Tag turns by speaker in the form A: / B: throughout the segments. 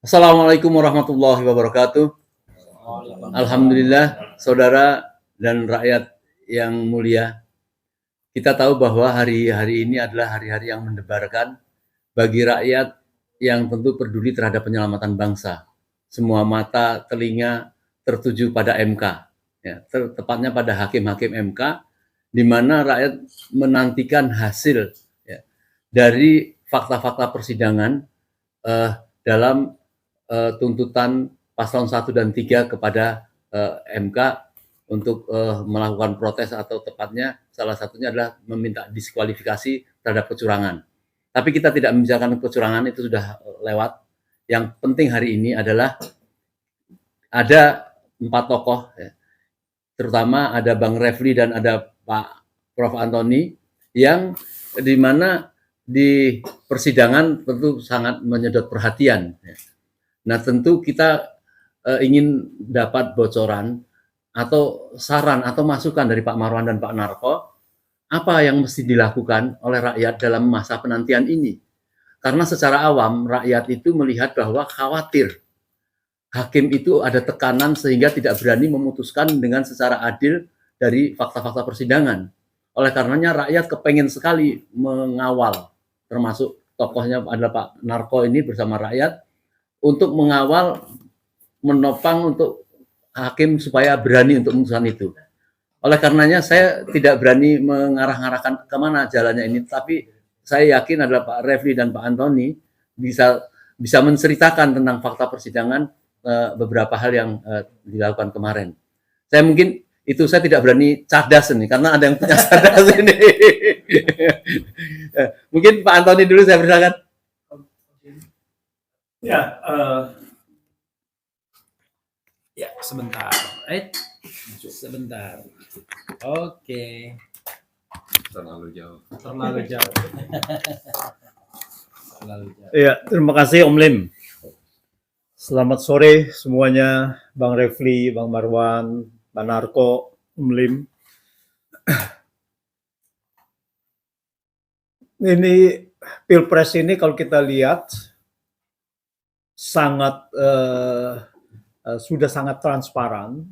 A: Assalamualaikum warahmatullahi wabarakatuh. Alhamdulillah, saudara dan rakyat yang mulia. Kita tahu bahwa hari-hari ini adalah hari-hari yang mendebarkan bagi rakyat yang tentu peduli terhadap penyelamatan bangsa. Semua mata, telinga tertuju pada MK, ya, tepatnya pada hakim-hakim MK, di mana rakyat menantikan hasil ya, dari fakta-fakta persidangan dalam tuntutan paslon 1 dan 3 kepada MK untuk melakukan protes atau tepatnya salah satunya adalah meminta diskualifikasi terhadap kecurangan. Tapi kita tidak membicarakan kecurangan, itu sudah lewat. Yang penting hari ini adalah ada 4 tokoh, ya, terutama ada Bang Refli dan ada Pak Prof. Antoni, yang di mana di persidangan tentu sangat menyedot perhatian. Nah, tentu kita ingin dapat bocoran atau saran atau masukan dari Pak Marwan dan Pak Narko, apa yang mesti dilakukan oleh rakyat dalam masa penantian ini. Karena secara awam, rakyat itu melihat bahwa khawatir hakim itu ada tekanan sehingga tidak berani memutuskan dengan secara adil dari fakta-fakta persidangan. Oleh karenanya rakyat kepengen sekali mengawal, termasuk tokohnya adalah Pak Narko ini bersama rakyat, untuk mengawal, menopang untuk hakim supaya berani untuk memutuskan itu. Oleh karenanya saya tidak berani mengarah-arahkan kemana jalannya ini, tapi saya yakin adalah Pak Refli dan Pak Antoni bisa menceritakan tentang fakta persidangan beberapa hal yang dilakukan kemarin. Saya mungkin itu saya tidak berani cerdas ini karena ada yang punya cerdas ini. Mungkin Pak Antoni dulu saya persilakan.
B: Ya, ya sebentar. Sebentar. Oke.
C: Terlalu jauh.
B: Terlalu jauh.
D: Ya, terima kasih Om Lim. Selamat sore semuanya, Bang Refli, Bang Marwan, Bang Narko, Om Lim. Ini Pilpres ini kalau kita lihat sudah sangat transparan.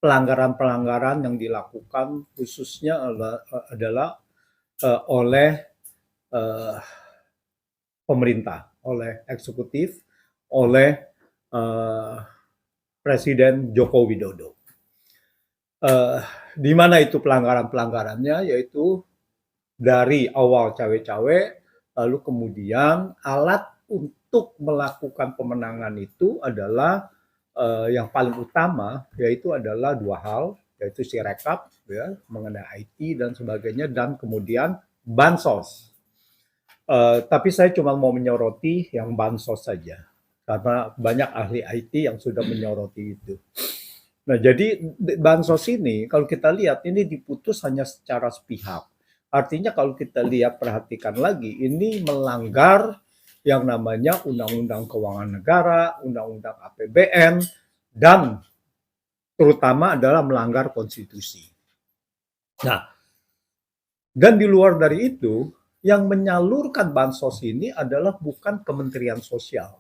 D: Pelanggaran-pelanggaran yang dilakukan khususnya adalah oleh pemerintah, oleh eksekutif, oleh Presiden Joko Widodo. Di mana itu pelanggaran-pelanggarannya, yaitu dari awal cawe-cawe, lalu kemudian alat untuk melakukan pemenangan itu adalah yang paling utama, yaitu adalah dua hal, yaitu Sirekap ya, mengenai IT dan sebagainya, dan kemudian bansos. Tapi saya cuma mau menyoroti yang bansos saja, karena banyak ahli IT yang sudah menyoroti itu. Nah, jadi bansos ini kalau kita lihat ini diputus hanya secara sepihak. Artinya kalau kita lihat, perhatikan lagi, ini melanggar yang namanya Undang-Undang Keuangan Negara, Undang-Undang APBN, dan terutama adalah melanggar konstitusi. Nah, dan di luar dari itu, yang menyalurkan bansos ini adalah bukan Kementerian Sosial.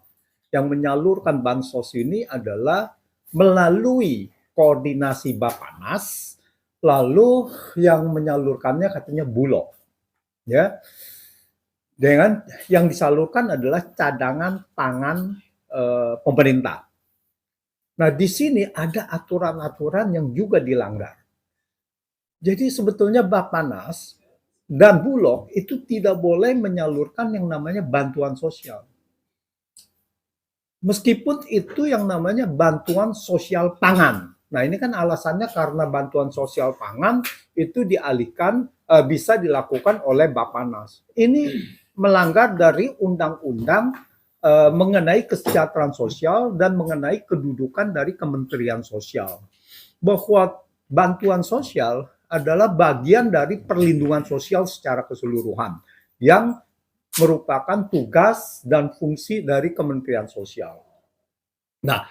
D: Yang menyalurkan bansos ini adalah melalui koordinasi Bappenas, lalu yang menyalurkannya katanya Bulog. Ya. Dengan yang disalurkan adalah cadangan pangan pemerintah. Nah, di sini ada aturan-aturan yang juga dilanggar. Jadi sebetulnya Bappenas dan Bulog itu tidak boleh menyalurkan yang namanya bantuan sosial. Meskipun itu yang namanya bantuan sosial pangan. Nah, ini kan alasannya karena bantuan sosial pangan itu dialihkan bisa dilakukan oleh Bappenas. Ini melanggar dari undang-undang mengenai kesejahteraan sosial dan mengenai kedudukan dari Kementerian Sosial. Bahwa bantuan sosial adalah bagian dari perlindungan sosial secara keseluruhan yang merupakan tugas dan fungsi dari Kementerian Sosial. Nah,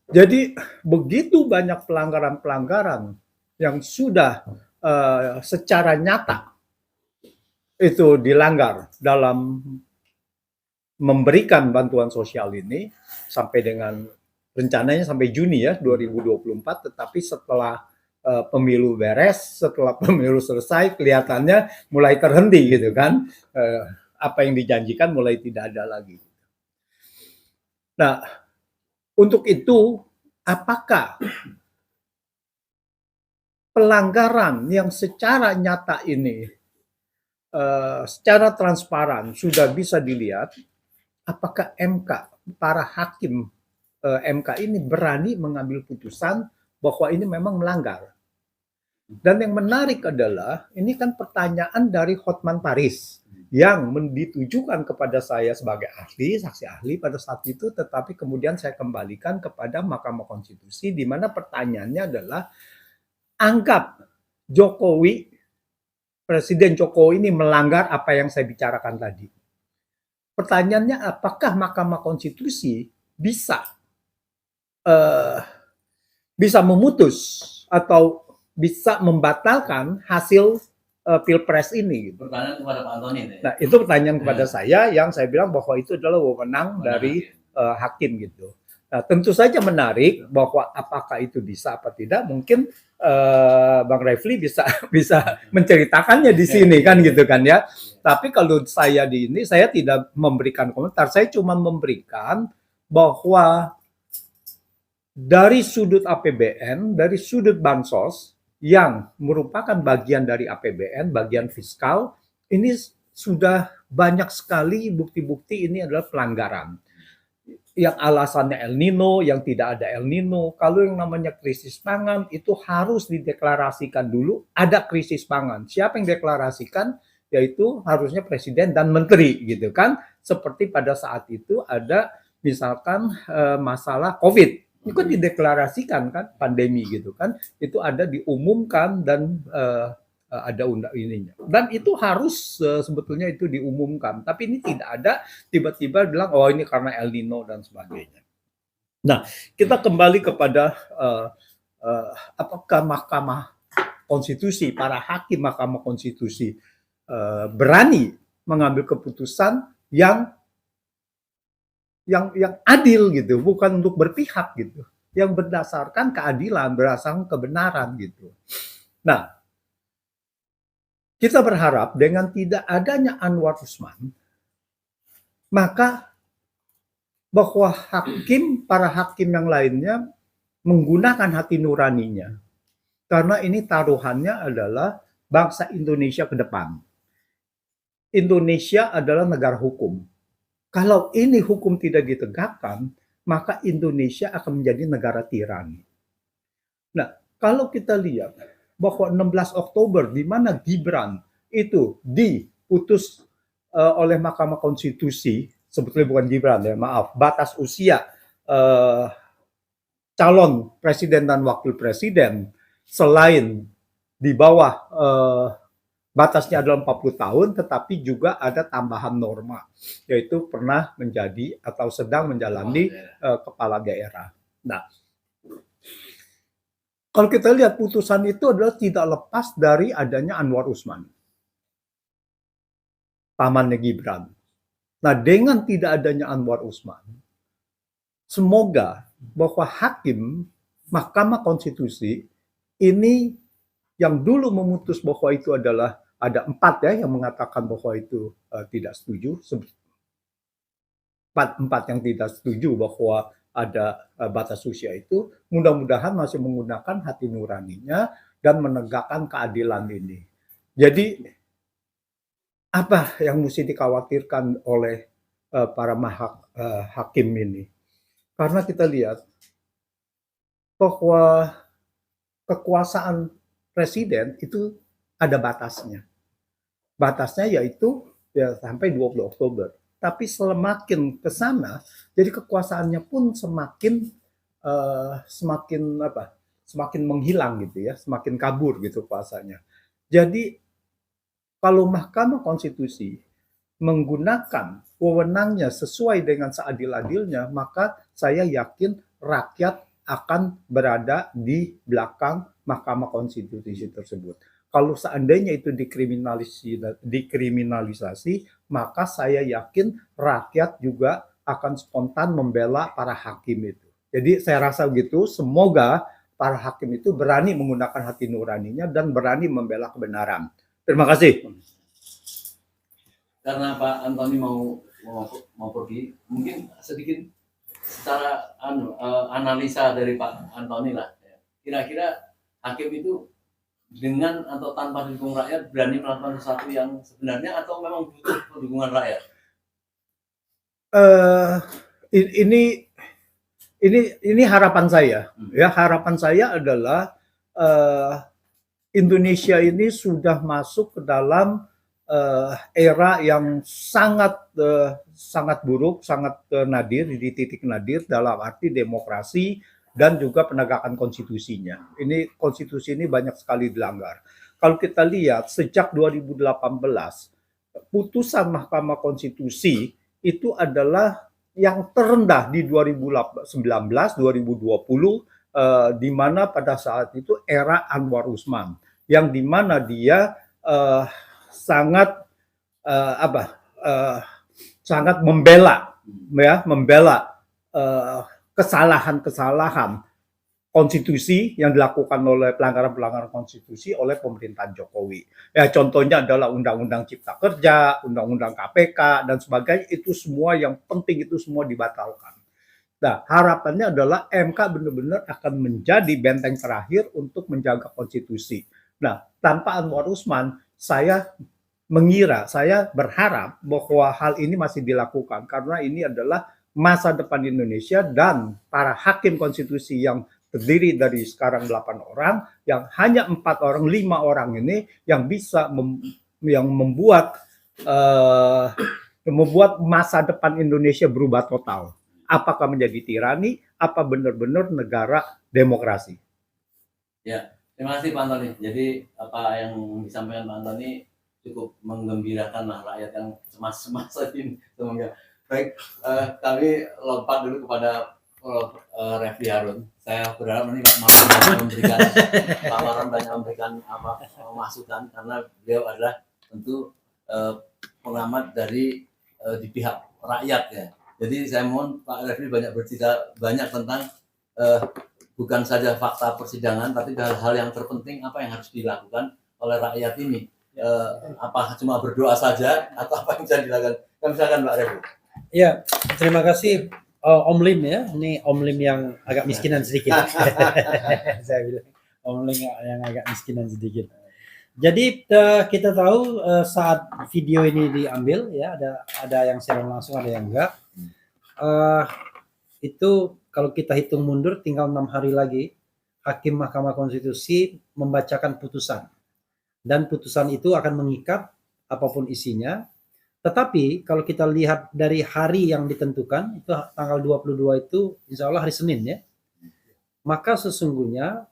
D: jadi begitu banyak pelanggaran-pelanggaran yang sudah secara nyata itu dilanggar dalam memberikan bantuan sosial ini sampai dengan rencananya sampai Juni ya 2024, tetapi setelah pemilu beres, setelah pemilu selesai, kelihatannya mulai terhenti gitu kan. Apa yang dijanjikan mulai tidak ada lagi. Nah, untuk itu, apakah pelanggaran yang secara nyata ini, secara transparan sudah bisa dilihat, apakah MK, para hakim MK ini berani mengambil putusan bahwa ini memang melanggar? Dan yang menarik adalah, ini kan pertanyaan dari Hotman Paris yang ditujukan kepada saya sebagai ahli, saksi ahli pada saat itu, tetapi kemudian saya kembalikan kepada Mahkamah Konstitusi, di mana pertanyaannya adalah, anggap Jokowi, Presiden Jokowi ini melanggar apa yang saya bicarakan tadi. Pertanyaannya, apakah Mahkamah Konstitusi bisa memutus atau bisa membatalkan hasil Pilpres ini? Gitu.
A: Pertanyaan kepada Pak Antoni.
D: Nah, itu pertanyaan kepada saya yang saya bilang bahwa itu adalah wewenang dari hakim gitu. Nah, tentu saja menarik bahwa apakah itu bisa apa tidak, mungkin Bang Refli bisa menceritakannya di sini kan gitu kan ya. Tapi kalau saya di ini, saya tidak memberikan komentar, saya cuma memberikan bahwa dari sudut APBN, dari sudut bansos yang merupakan bagian dari APBN, bagian fiskal, ini sudah banyak sekali bukti-bukti ini adalah pelanggaran. Yang alasannya El Nino, yang tidak ada El Nino. Kalau yang namanya krisis pangan, itu harus dideklarasikan dulu ada krisis pangan. Siapa yang deklarasikan? Yaitu harusnya presiden dan menteri gitu kan. Seperti pada saat itu ada misalkan masalah COVID. Itu kan dideklarasikan kan, pandemi gitu kan. Itu ada diumumkan dan ada undang ininya. Dan itu harus sebetulnya itu diumumkan. Tapi ini tidak ada, tiba-tiba bilang, oh ini karena El Nino dan sebagainya. Nah, kita kembali kepada apakah Mahkamah Konstitusi, para hakim Mahkamah Konstitusi berani mengambil keputusan yang adil gitu, bukan untuk berpihak gitu, yang berdasarkan keadilan, berdasarkan kebenaran gitu. Nah, kita berharap dengan tidak adanya Anwar Usman, maka bahwa para hakim yang lainnya menggunakan hati nuraninya, karena ini taruhannya adalah bangsa Indonesia ke depan. Indonesia adalah negara hukum. Kalau ini hukum tidak ditegakkan, maka Indonesia akan menjadi negara tirani. Nah, kalau kita lihat bahwa 16 Oktober di mana Gibran itu diputus oleh Mahkamah Konstitusi, sebetulnya bukan Gibran ya, maaf, batas usia calon presiden dan wakil presiden selain di bawah batasnya adalah 40 tahun, tetapi juga ada tambahan norma, yaitu pernah menjadi atau sedang menjalani kepala daerah. Nah, kalau kita lihat putusan itu adalah tidak lepas dari adanya Anwar Usman, pamannya Gibran. Nah, dengan tidak adanya Anwar Usman, semoga bahwa hakim Mahkamah Konstitusi ini yang dulu memutus bahwa itu adalah ada 4 ya yang mengatakan bahwa itu tidak setuju, 4 yang tidak setuju bahwa ada batas usia itu, mudah-mudahan masih menggunakan hati nuraninya dan menegakkan keadilan ini. Jadi apa yang mesti dikhawatirkan oleh para hakim ini? Karena kita lihat bahwa kekuasaan presiden itu ada batasnya. Batasnya yaitu ya sampai 20 Oktober. Tapi semakin ke sana, jadi kekuasaannya pun semakin menghilang gitu ya, semakin kabur gitu kuasanya. Jadi kalau Mahkamah Konstitusi menggunakan wewenangnya sesuai dengan seadil-adilnya, maka saya yakin rakyat akan berada di belakang Mahkamah Konstitusi tersebut. Kalau seandainya itu dikriminalisasi, maka saya yakin rakyat juga akan spontan membela para hakim itu. Jadi saya rasa begitu, semoga para hakim itu berani menggunakan hati nuraninya dan berani membela kebenaran. Terima kasih.
A: Karena Pak Antoni mau pergi, mungkin sedikit secara analisa dari Pak Antoni lah. Kira-kira hakim itu dengan atau tanpa dukung rakyat berani melakukan sesuatu yang sebenarnya atau memang butuh dukungan rakyat?
D: Ini harapan saya. Ya, harapan saya adalah Indonesia ini sudah masuk ke dalam era yang sangat buruk, sangat nadir, di titik nadir dalam arti demokrasi dan juga penegakan konstitusinya. Konstitusi ini banyak sekali dilanggar. Kalau kita lihat sejak 2018, putusan Mahkamah Konstitusi itu adalah yang terendah di 2019, 2020, di mana pada saat itu era Anwar Usman, yang di mana dia sangat membela kesalahan-kesalahan konstitusi yang dilakukan oleh pelanggaran-pelanggaran konstitusi oleh pemerintahan Jokowi. Ya, contohnya adalah Undang-Undang Cipta Kerja, Undang-Undang KPK dan sebagainya, itu semua yang penting itu semua dibatalkan. Nah, harapannya adalah MK benar-benar akan menjadi benteng terakhir untuk menjaga konstitusi. Nah, tanpa Anwar Usman, saya berharap bahwa hal ini masih dilakukan karena ini adalah masa depan Indonesia dan para hakim konstitusi yang terdiri dari sekarang 8 orang, yang hanya 4 orang, 5 orang ini yang bisa membuat masa depan Indonesia berubah total. Apakah menjadi tirani, apa benar-benar negara demokrasi?
A: Ya, terima kasih Pak Antoni. Jadi apa yang disampaikan Pak Antoni cukup menggembirakan lah rakyat yang semasa ini. Baik, kami lompat dulu kepada Refli Harun. Saya berharap nanti Pak Marwan banyak memberikan masukan karena beliau adalah tentu pengamat dari di pihak rakyat ya. Jadi saya mohon Pak Refli banyak bercerita banyak tentang bukan saja fakta persidangan, tapi hal-hal yang terpenting apa yang harus dilakukan oleh rakyat ini. Apa cuma berdoa saja atau apa yang bisa dilakukan? Misalkan Pak Refli.
B: Ya, terima kasih Om Lim ya. Ini Om Lim yang agak miskinan sedikit. Saya bilang Om Lim yang agak miskinan sedikit. Jadi kita tahu saat video ini diambil ya, ada yang siaran langsung, ada yang enggak. Itu kalau kita hitung mundur tinggal 6 hari lagi Hakim Mahkamah Konstitusi membacakan putusan. Dan putusan itu akan mengikat apapun isinya. Tetapi kalau kita lihat dari hari yang ditentukan, itu tanggal 22 itu insya Allah hari Senin ya. Maka sesungguhnya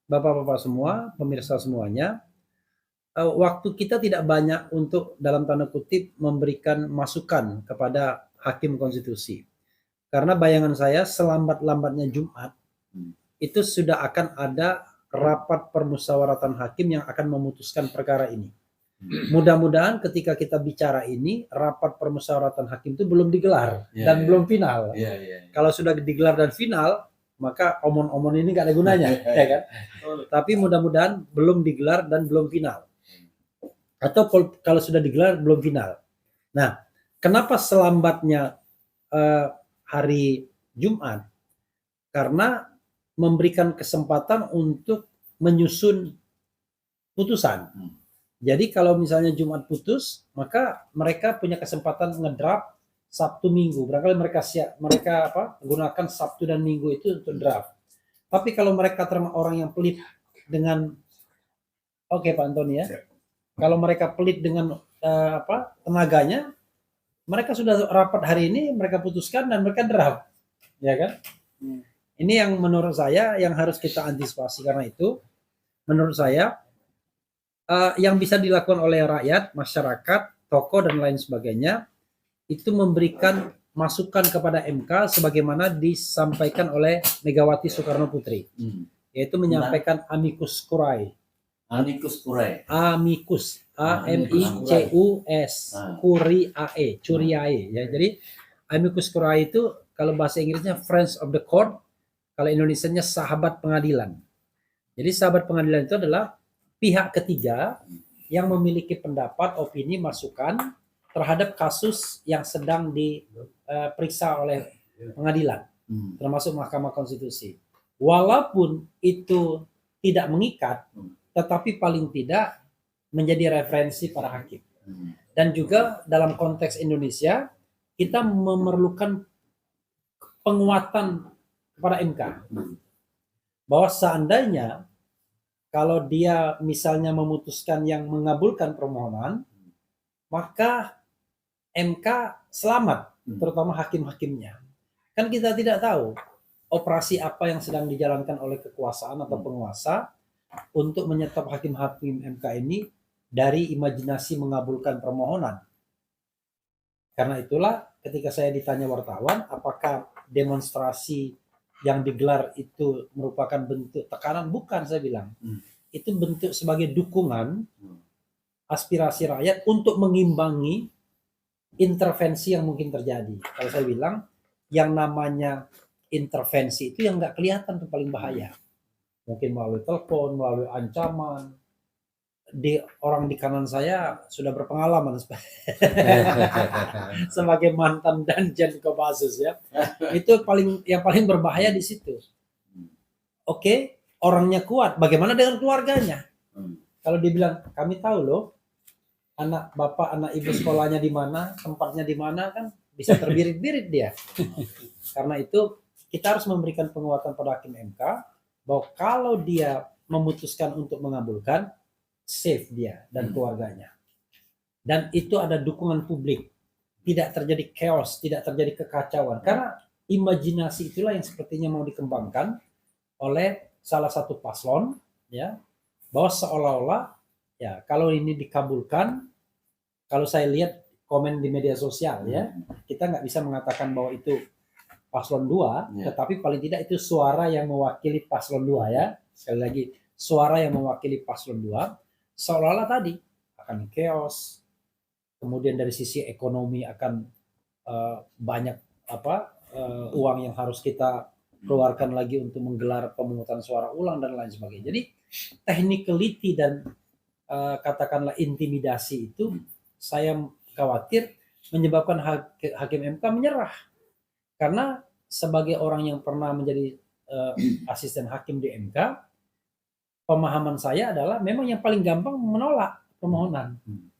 B: Bapak-bapak semua, pemirsa semuanya, waktu kita tidak banyak untuk dalam tanda kutip memberikan masukan kepada Hakim Konstitusi. Karena bayangan saya selambat-lambatnya Jumat, itu sudah akan ada rapat permusyawaratan hakim yang akan memutuskan perkara ini. Mudah-mudahan ketika kita bicara ini, rapat permusyawaratan hakim itu belum digelar dan belum final. Kalau sudah digelar dan final, maka omon-omon ini nggak ada gunanya, ya kan? Tapi mudah-mudahan belum digelar dan belum final. Atau kalau sudah digelar belum final. Nah, kenapa selambatnya hari Jumat? Karena memberikan kesempatan untuk menyusun putusan. Jadi kalau misalnya Jumat putus, maka mereka punya kesempatan ngedraft Sabtu Minggu. Barangkali mereka gunakan Sabtu dan Minggu itu untuk draft. Tapi kalau mereka termasuk orang yang pelit dengan Pak Antoni ya. Kalau mereka pelit dengan tenaganya, mereka sudah rapat hari ini, mereka putuskan dan mereka draft. Ya kan? Ini yang menurut saya yang harus kita antisipasi, karena itu menurut saya yang bisa dilakukan oleh rakyat, masyarakat, tokoh dan lain sebagainya itu memberikan masukan kepada MK sebagaimana disampaikan oleh Megawati Soekarno Putri, yaitu menyampaikan amicus curiae.
A: Amicus curiae.
B: Amicus, AMICUS, curiae, ya. Jadi amicus curiae itu kalau bahasa Inggrisnya friends of the court, kalau Indonesianya sahabat pengadilan. Jadi sahabat pengadilan itu adalah pihak ketiga yang memiliki pendapat, opini, masukan terhadap kasus yang sedang diperiksa oleh pengadilan, termasuk Mahkamah Konstitusi. Walaupun itu tidak mengikat, tetapi paling tidak menjadi referensi para hakim. Dan juga dalam konteks Indonesia, kita memerlukan penguatan kepada MK. Bahwa seandainya kalau dia misalnya memutuskan yang mengabulkan permohonan, maka MK selamat, terutama hakim-hakimnya. Kan kita tidak tahu operasi apa yang sedang dijalankan oleh kekuasaan atau penguasa untuk menyetop hakim-hakim MK ini dari imajinasi mengabulkan permohonan. Karena itulah ketika saya ditanya wartawan apakah demonstrasi yang digelar itu merupakan bentuk tekanan, bukan, saya bilang. Itu bentuk sebagai dukungan aspirasi rakyat untuk mengimbangi intervensi yang mungkin terjadi. Kalau saya bilang yang namanya intervensi itu yang nggak kelihatan itu paling bahaya. Mungkin melalui telepon, melalui ancaman. Orang di kanan saya sudah berpengalaman sebagai mantan danjen Kopassus, ya. Itu yang paling berbahaya di situ. Oke, orangnya kuat, bagaimana dengan keluarganya? Kalau dibilang kami tahu loh anak bapak, anak ibu sekolahnya di mana, tempatnya di mana, kan bisa terbirit-birit dia. Karena itu kita harus memberikan penguatan pada hakim MK bahwa kalau dia memutuskan untuk mengabulkan, safe dia dan keluarganya. Dan itu ada dukungan publik. Tidak terjadi chaos, tidak terjadi kekacauan. Karena imajinasi itulah yang sepertinya mau dikembangkan oleh salah satu paslon, ya, bahwa seolah-olah ya kalau ini dikabulkan, kalau saya lihat komen di media sosial, ya, kita nggak bisa mengatakan bahwa itu paslon 2, tetapi paling tidak itu suara yang mewakili paslon 2, ya. Sekali lagi, suara yang mewakili paslon 2, seolah-olah tadi akan chaos, kemudian dari sisi ekonomi akan banyak uang yang harus kita keluarkan lagi untuk menggelar pemungutan suara ulang dan lain sebagainya. Jadi technicality dan katakanlah intimidasi itu saya khawatir menyebabkan hakim MK menyerah. Karena sebagai orang yang pernah menjadi asisten hakim di MK, pemahaman saya adalah memang yang paling gampang menolak permohonan.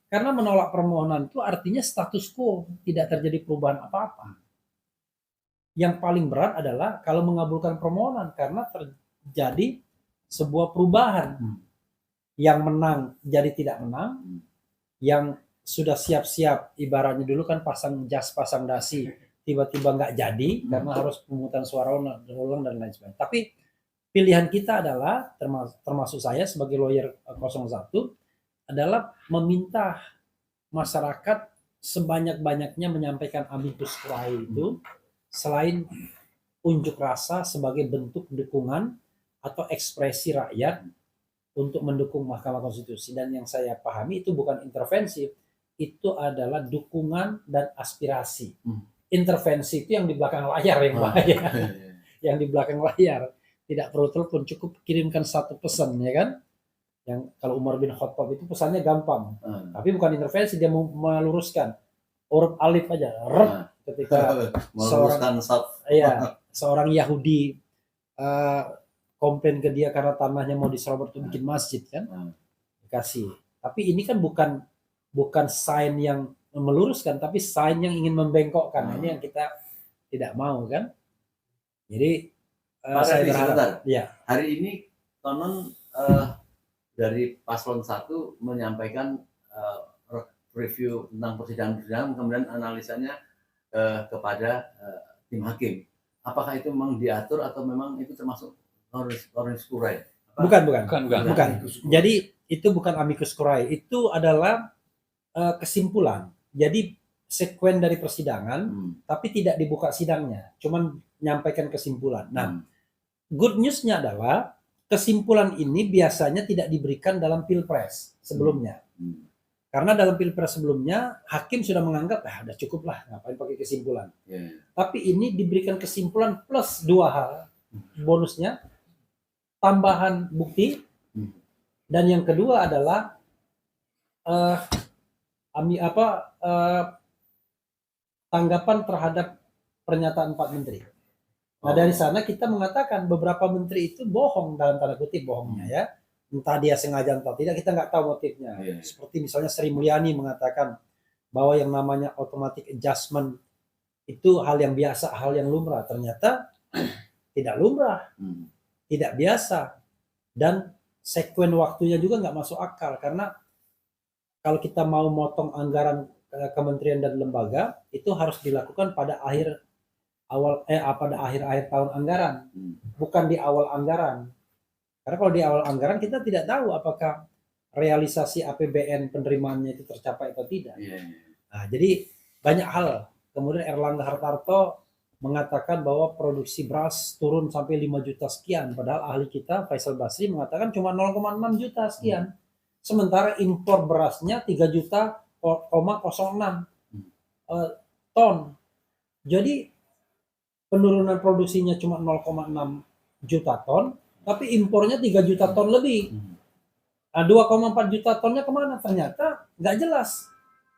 B: Karena menolak permohonan itu artinya status quo, tidak terjadi perubahan apa-apa. Yang paling berat adalah kalau mengabulkan permohonan karena terjadi sebuah perubahan. Yang menang jadi tidak menang, yang sudah siap-siap, ibaratnya dulu kan pasang jas, pasang dasi, tiba-tiba nggak jadi karena harus pemungutan suara ulang dan lain sebagainya. Tapi pilihan kita adalah, termasuk saya sebagai lawyer 01, adalah meminta masyarakat sebanyak-banyaknya menyampaikan amicus curiae itu, selain unjuk rasa sebagai bentuk dukungan atau ekspresi rakyat untuk mendukung Mahkamah Konstitusi. Dan yang saya pahami itu bukan intervensi, itu adalah dukungan dan aspirasi. Intervensi itu yang di belakang layar yang bahaya. Yang di belakang layar. Tidak perlu telepon, cukup kirimkan satu pesan, ya kan? Yang kalau Umar bin Khattab itu pesannya gampang. Tapi bukan intervensi, dia mau meluruskan. Huruf alif aja. Ketika seorang Yahudi komplain ke dia karena tanahnya mau diserobot untuk bikin masjid, kan? Dikasih. Tapi ini kan bukan sign yang meluruskan, tapi sign yang ingin membengkokkan. Ini yang kita tidak mau, kan? Jadi saya berharap, ya. Hari ini konon dari paslon 1 menyampaikan review tentang persidangan, kemudian analisanya kepada tim hakim. Apakah itu memang diatur atau memang itu termasuk amicus curiae? Bukan. Jadi itu bukan amicus curiae, itu adalah kesimpulan. Jadi sekuen dari persidangan, tapi tidak dibuka sidangnya, cuman menyampaikan kesimpulan. Nah, good news-nya adalah kesimpulan ini biasanya tidak diberikan dalam pilpres sebelumnya. Karena dalam pilpres sebelumnya hakim sudah menganggap udah cukup lah, ngapain pakai kesimpulan. Tapi ini diberikan kesimpulan plus 2 hal bonusnya, tambahan bukti, dan yang kedua adalah tanggapan terhadap pernyataan 4 menteri. Nah dari sana kita mengatakan beberapa menteri itu bohong, dalam tanda kutip bohongnya ya. Entah dia sengaja atau tidak, kita nggak tahu motifnya. Seperti misalnya Sri Mulyani mengatakan bahwa yang namanya automatic adjustment itu hal yang biasa, hal yang lumrah. Ternyata tidak lumrah, tidak biasa. Dan sekuen waktunya juga nggak masuk akal. Karena kalau kita mau motong anggaran kementerian dan lembaga, itu harus dilakukan pada akhir tahun anggaran, bukan di awal anggaran. Karena kalau di awal anggaran kita tidak tahu apakah realisasi APBN penerimaannya itu tercapai atau tidak. Nah, jadi banyak hal. Kemudian Erlangga Hartarto mengatakan bahwa produksi beras turun sampai 5 juta sekian, padahal ahli kita Faisal Basri mengatakan cuma 0,6 juta sekian. Sementara impor berasnya 3 juta 0,06 ton. Jadi penurunan produksinya cuma 0,6 juta ton, tapi impornya 3 juta ton lebih. Nah, 2,4 juta tonnya kemana? Ternyata nggak jelas.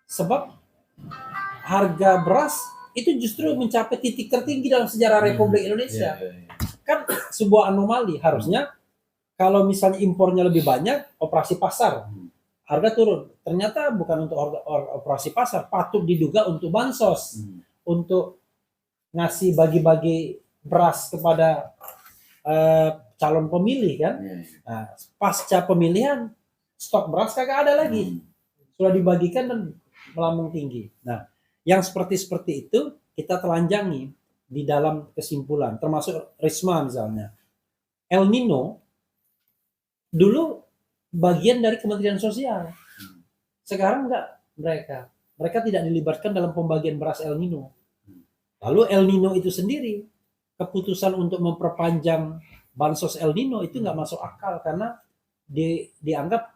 B: Sebab harga beras itu justru mencapai titik tertinggi dalam sejarah Republik Indonesia. Kan sebuah anomali. Harusnya kalau misalnya impornya lebih banyak, operasi pasar, harga turun. Ternyata bukan untuk operasi pasar, patut diduga untuk bansos, untuk ngasih bagi-bagi beras kepada calon pemilih kan. Nah, pasca pemilihan stok beras kagak ada lagi, sudah dibagikan dan melambung tinggi. Nah, yang seperti itu kita telanjangi di dalam kesimpulan, termasuk Risma misalnya. El Nino dulu bagian dari Kementerian Sosial, sekarang enggak, mereka tidak dilibatkan dalam pembagian beras El Nino. Lalu El Nino itu sendiri, keputusan untuk memperpanjang bansos El Nino itu nggak masuk akal karena dianggap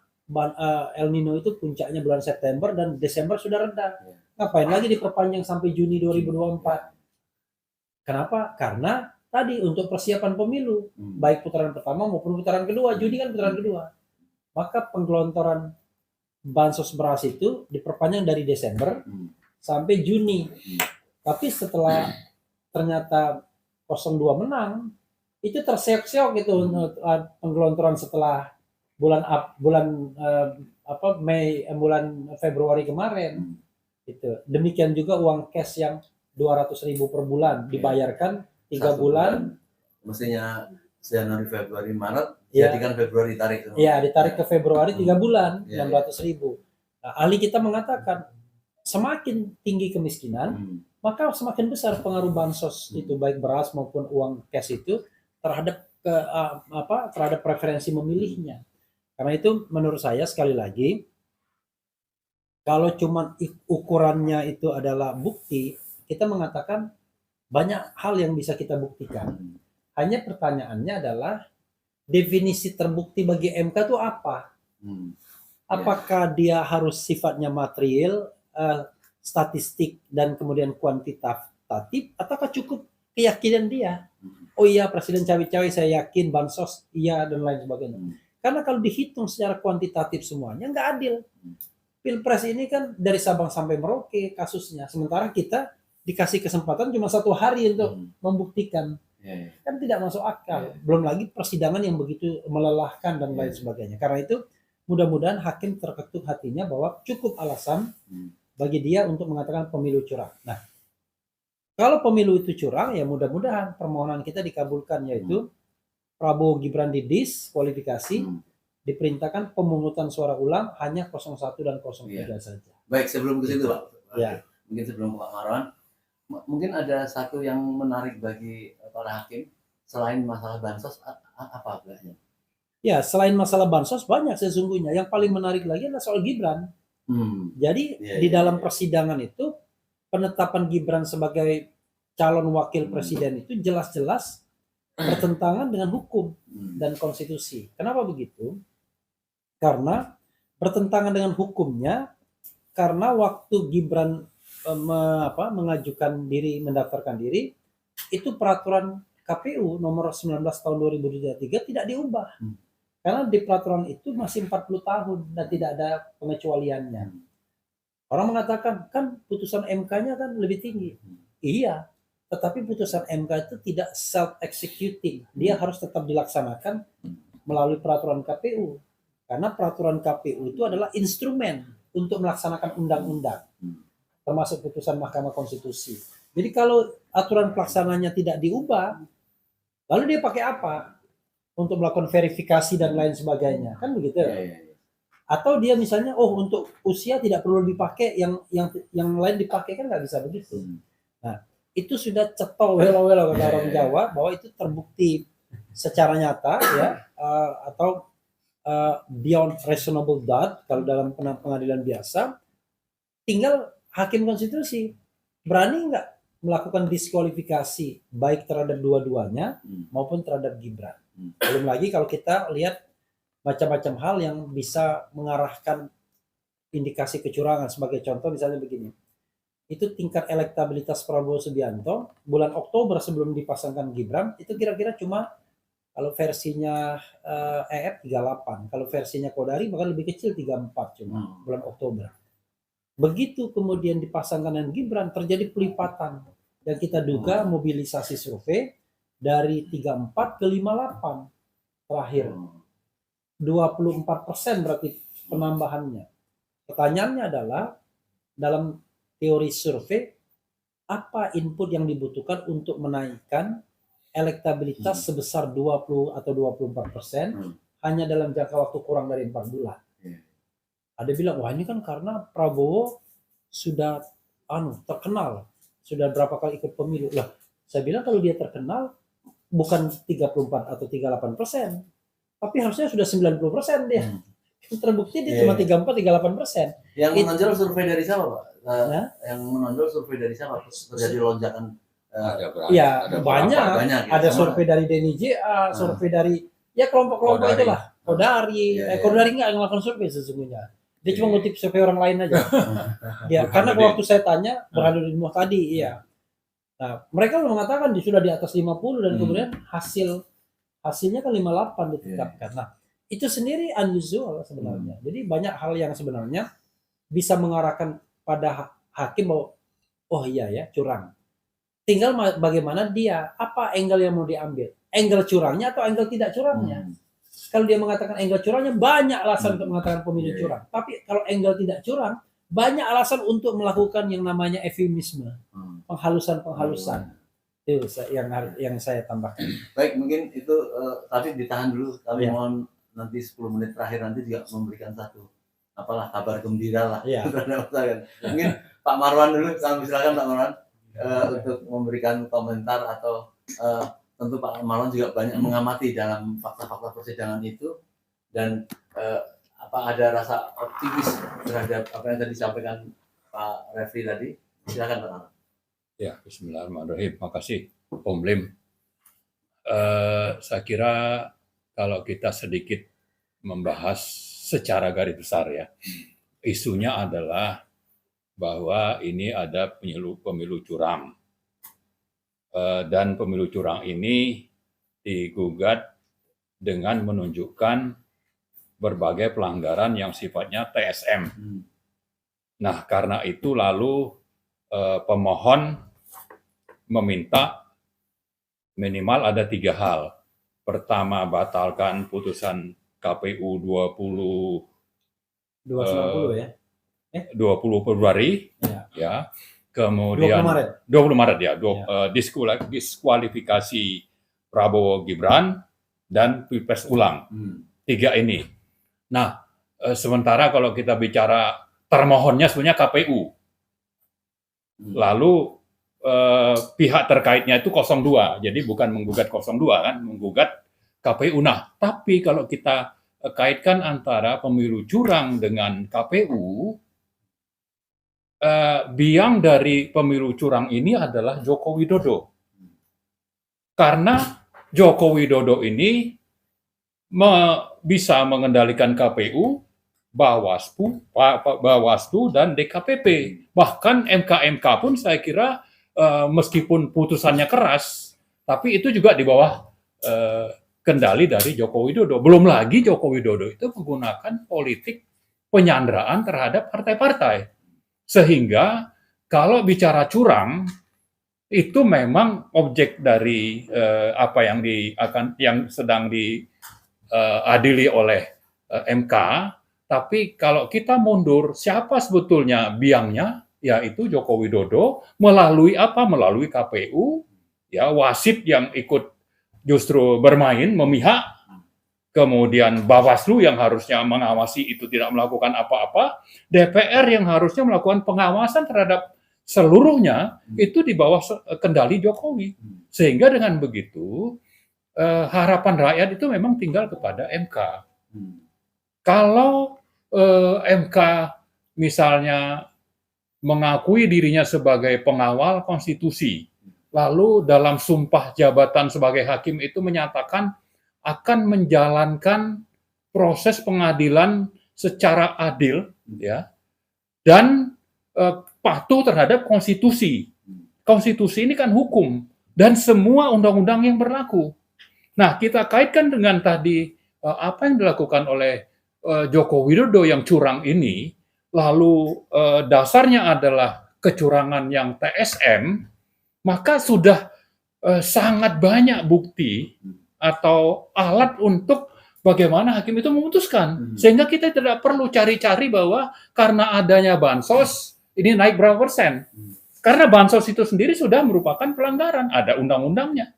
B: El Nino itu puncaknya bulan September dan Desember sudah reda. Ngapain lagi diperpanjang sampai Juni 2024? Kenapa? Karena tadi untuk persiapan pemilu, baik putaran pertama maupun putaran kedua. Juni kan putaran kedua. Maka penggelontoran bansos beras itu diperpanjang dari Desember sampai Juni. Tapi setelah ternyata 02 menang, itu terseok-seok itu penggelontoran setelah bulan Februari kemarin. Itu. Demikian juga uang cash yang 200.000 per bulan dibayarkan 3 bulan.
A: Mestinya Januari, Februari, Maret, jadikan Februari tarik.
B: Iya, ditarik ke Februari 3 bulan, 600.000. Nah, ahli kita mengatakan semakin tinggi kemiskinan, maka semakin besar pengaruh bansos itu, baik beras maupun uang cash itu terhadap terhadap preferensi memilihnya. Karena itu menurut saya sekali lagi, kalau cuma ukurannya itu adalah bukti, kita mengatakan banyak hal yang bisa kita buktikan. Hanya pertanyaannya adalah definisi terbukti bagi MK itu apa? Apakah dia harus sifatnya material, statistik dan kemudian kuantitatif, ataukah cukup keyakinan dia? Oh iya, Presiden cawe-cawe saya yakin, bansos iya, dan lain sebagainya. Karena kalau dihitung secara kuantitatif semuanya nggak adil. Pilpres ini kan dari Sabang sampai Merauke kasusnya, sementara kita dikasih kesempatan cuma 1 hari untuk membuktikan. Kan tidak masuk akal. Belum lagi persidangan yang begitu melelahkan dan lain sebagainya. Karena itu mudah-mudahan hakim terketuk hatinya bahwa cukup alasan bagi dia untuk mengatakan pemilu curang. Nah, kalau pemilu itu curang, ya mudah-mudahan permohonan kita dikabulkan, yaitu Prabowo Gibran didiskualifikasi, diperintahkan pemungutan suara ulang hanya 01 dan 03 saja.
A: Baik, sebelum ke situ Pak,
B: mungkin
A: sebelum Pak Marwan, mungkin ada satu yang menarik bagi para hakim selain masalah bansos, apa agaknya?
B: Ya, selain masalah bansos banyak sesungguhnya. Yang paling menarik lagi adalah soal Gibran. Jadi di dalam persidangan itu penetapan Gibran sebagai calon wakil presiden itu jelas-jelas bertentangan dengan hukum dan konstitusi. Kenapa begitu? Karena bertentangan dengan hukumnya, karena waktu Gibran mengajukan diri, mendaftarkan diri, itu peraturan KPU nomor 19 tahun 2023 tidak diubah. Karena di peraturan itu masih 40 tahun dan tidak ada pengecualiannya. Orang mengatakan, kan putusan MK-nya kan lebih tinggi. Iya, tetapi putusan MK itu tidak self-executing. Dia harus tetap dilaksanakan melalui peraturan KPU. Karena peraturan KPU itu adalah instrumen untuk melaksanakan undang-undang, termasuk putusan Mahkamah Konstitusi. Jadi kalau aturan pelaksananya tidak diubah, lalu dia pakai apa? Untuk melakukan verifikasi dan lain sebagainya, kan begitu? Atau dia misalnya, untuk usia tidak perlu dipakai, yang lain dipakai, kan nggak bisa begitu. Nah, itu sudah cetol welo-welo kata orang Jawa, bahwa itu terbukti secara nyata ya, atau beyond reasonable doubt kalau dalam pengadilan biasa. Tinggal hakim konstitusi berani nggak melakukan diskualifikasi baik terhadap dua-duanya maupun terhadap Gibran. Belum lagi kalau kita lihat macam-macam hal yang bisa mengarahkan indikasi kecurangan. Sebagai contoh misalnya begini, itu tingkat elektabilitas Prabowo Subianto bulan Oktober sebelum dipasangkan Gibran itu kira-kira cuma, kalau versinya EF 38, kalau versinya Kodari bahkan lebih kecil 34 cuma bulan Oktober. Begitu kemudian dipasangkan dengan Gibran terjadi pelipatan, dan kita duga mobilisasi survei dari 34 ke 58 terakhir. 24% berarti penambahannya. Pertanyaannya adalah, dalam teori survei, apa input yang dibutuhkan untuk menaikkan elektabilitas sebesar 20 atau 24% hanya dalam jangka waktu kurang dari 4 bulan. Ada bilang, wah ini kan karena Prabowo sudah terkenal, sudah berapa kali ikut pemilu. Lah, saya bilang kalau dia terkenal bukan 34 atau 38%, tapi harusnya sudah 90% dia. Terbukti dia cuma 34-38%.
A: Yang menonjol survei dari siapa, Pak? Yang menonjol survei dari siapa? Terjadi lonjakan.
B: Ya banyak. Ada
A: sama.
B: Survei dari Denny JA, survei dari kelompok-kelompok itulah. Kodari, Kodari nggak melakukan survei sesungguhnya. Dia cuma ngutip survei orang lain aja. Ya, karena waktu saya tanya Burhanuddin Muhtadi, iya. Nah, mereka mengatakan sudah di atas 50 dan kemudian hasilnya kan 58 ditetapkan. Nah, itu sendiri unusual sebenarnya. Jadi banyak hal yang sebenarnya bisa mengarahkan pada hakim bahwa iya ya, curang. Tinggal bagaimana dia, apa angle yang mau diambil. Angle curangnya atau angle tidak curangnya. Kalau dia mengatakan angle curangnya, banyak alasan untuk mengatakan pemilu curang. Tapi kalau angle tidak curang, banyak alasan untuk melakukan yang namanya eufemisme, penghalusan. Itu yang saya tambahkan.
A: Baik, mungkin itu tapi ditahan dulu. Kami mohon nanti 10 menit terakhir nanti juga memberikan satu kabar gembira lah. Mungkin Pak Marwan dulu, kami silakan Pak Marwan untuk memberikan komentar atau tentu Pak Marwan juga banyak mengamati dalam fakta-fakta persidangan itu, dan ada rasa optimis terhadap apa yang tadi disampaikan Pak Refli tadi. Silakan Pak Marwan.
E: Ya, bismillahirrahmanirrahim. Makasih Om Lim. Saya kira kalau kita sedikit membahas secara garis besar ya, isunya adalah bahwa ini ada pemilu curang. Dan pemilu curang ini digugat dengan menunjukkan berbagai pelanggaran yang sifatnya TSM. Nah, karena itu lalu pemohon meminta minimal ada 3 hal. Pertama, batalkan putusan KPU 20 Februari ya. Kemudian 20 Maret ya, diskualifikasi Prabowo Gibran dan Pilpres ulang. 3 ini. Nah, sementara kalau kita bicara termohonnya sebenarnya KPU. Lalu pihak terkaitnya itu 02. Jadi bukan menggugat 02 kan, menggugat KPU. Nah, tapi kalau kita kaitkan antara pemilu curang dengan KPU, biang dari pemilu curang ini adalah Joko Widodo. Karena Joko Widodo ini bisa mengendalikan KPU, Bawaslu dan DKPP. Bahkan MK pun saya kira meskipun putusannya keras, tapi itu juga di bawah kendali dari Joko Widodo. Belum lagi Joko Widodo itu menggunakan politik penyanderaan terhadap partai-partai. Sehingga kalau bicara curang, itu memang objek dari apa yang sedang diadili oleh MK. Tapi kalau kita mundur, siapa sebetulnya biangnya? Yaitu Joko Widodo melalui apa? Melalui KPU, ya wasit yang ikut justru bermain memihak, kemudian Bawaslu yang harusnya mengawasi itu tidak melakukan apa-apa, DPR yang harusnya melakukan pengawasan terhadap seluruhnya itu di bawah kendali Jokowi. Sehingga dengan begitu harapan rakyat itu memang tinggal kepada MK. Kalau MK misalnya mengakui dirinya sebagai pengawal konstitusi, lalu dalam sumpah jabatan sebagai hakim itu menyatakan akan menjalankan proses pengadilan secara adil, ya, dan patuh terhadap konstitusi. Konstitusi ini kan hukum dan semua undang-undang yang berlaku. Nah, kita kaitkan dengan tadi apa yang dilakukan oleh Joko Widodo yang curang ini, lalu dasarnya adalah kecurangan yang TSM, maka sudah sangat banyak bukti atau alat untuk bagaimana hakim itu memutuskan. Sehingga kita tidak perlu cari-cari bahwa karena adanya bansos, ini naik berapa persen. Karena bansos itu sendiri sudah merupakan pelanggaran, ada undang-undangnya.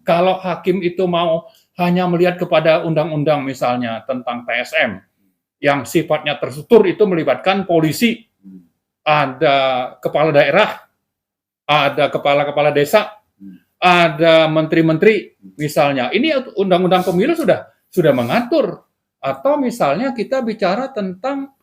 E: Kalau hakim itu mau hanya melihat kepada undang-undang misalnya tentang TSM, yang sifatnya terstruktur itu melibatkan polisi, ada kepala daerah, ada kepala-kepala desa, ada menteri-menteri misalnya. Ini undang-undang pemilu sudah mengatur. Atau misalnya kita bicara tentang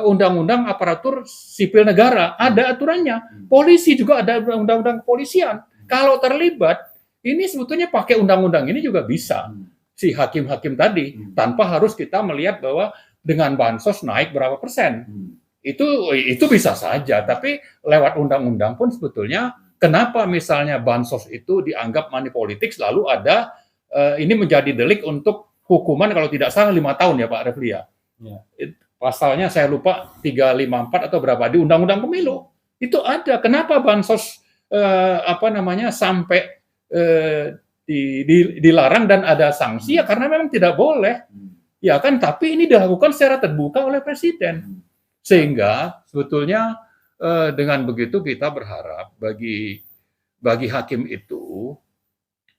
E: undang-undang aparatur sipil negara, ada aturannya. Polisi juga ada undang-undang kepolisian. Kalau terlibat, ini sebetulnya pakai undang-undang ini juga bisa. Si hakim-hakim tadi, tanpa harus kita melihat bahwa dengan bansos naik berapa persen. Itu bisa saja, tapi lewat undang-undang pun sebetulnya kenapa misalnya bansos itu dianggap money politics, lalu ada ini menjadi delik untuk hukuman kalau tidak salah 5 tahun ya Pak Refli ya. Pasalnya saya lupa 354 atau berapa di Undang-Undang Pemilu. Itu ada. Kenapa bansos sampai dilarang dan ada sanksi, ya karena memang tidak boleh. Ya kan, tapi ini dilakukan secara terbuka oleh Presiden. Sehingga sebetulnya dengan begitu kita berharap bagi hakim itu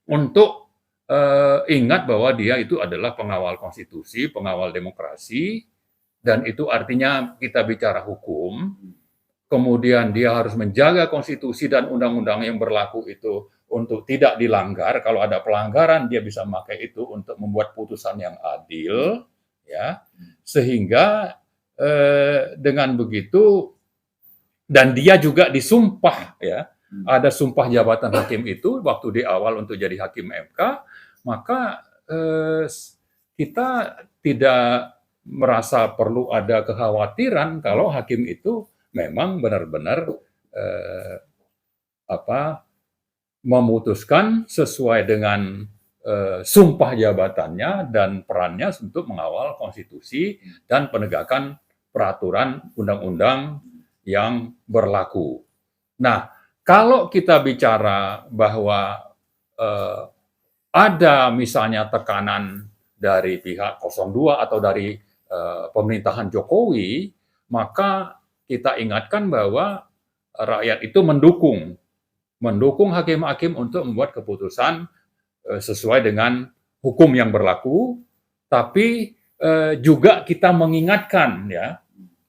E: untuk ingat bahwa dia itu adalah pengawal konstitusi, pengawal demokrasi, dan itu artinya kita bicara hukum, kemudian dia harus menjaga konstitusi dan undang-undang yang berlaku itu untuk tidak dilanggar. Kalau ada pelanggaran, dia bisa memakai itu untuk membuat putusan yang adil, ya, sehingga dengan begitu, dan dia juga disumpah, ya, ada sumpah jabatan hakim itu waktu di awal untuk jadi hakim MK, maka kita tidak merasa perlu ada kekhawatiran kalau hakim itu memang benar-benar memutuskan sesuai dengan sumpah jabatannya dan perannya untuk mengawal konstitusi dan penegakan peraturan undang-undang yang berlaku. Nah, kalau kita bicara bahwa ada misalnya tekanan dari pihak 02 atau dari pemerintahan Jokowi, maka kita ingatkan bahwa rakyat itu mendukung hakim-hakim untuk membuat keputusan sesuai dengan hukum yang berlaku, tapi juga kita mengingatkan, ya,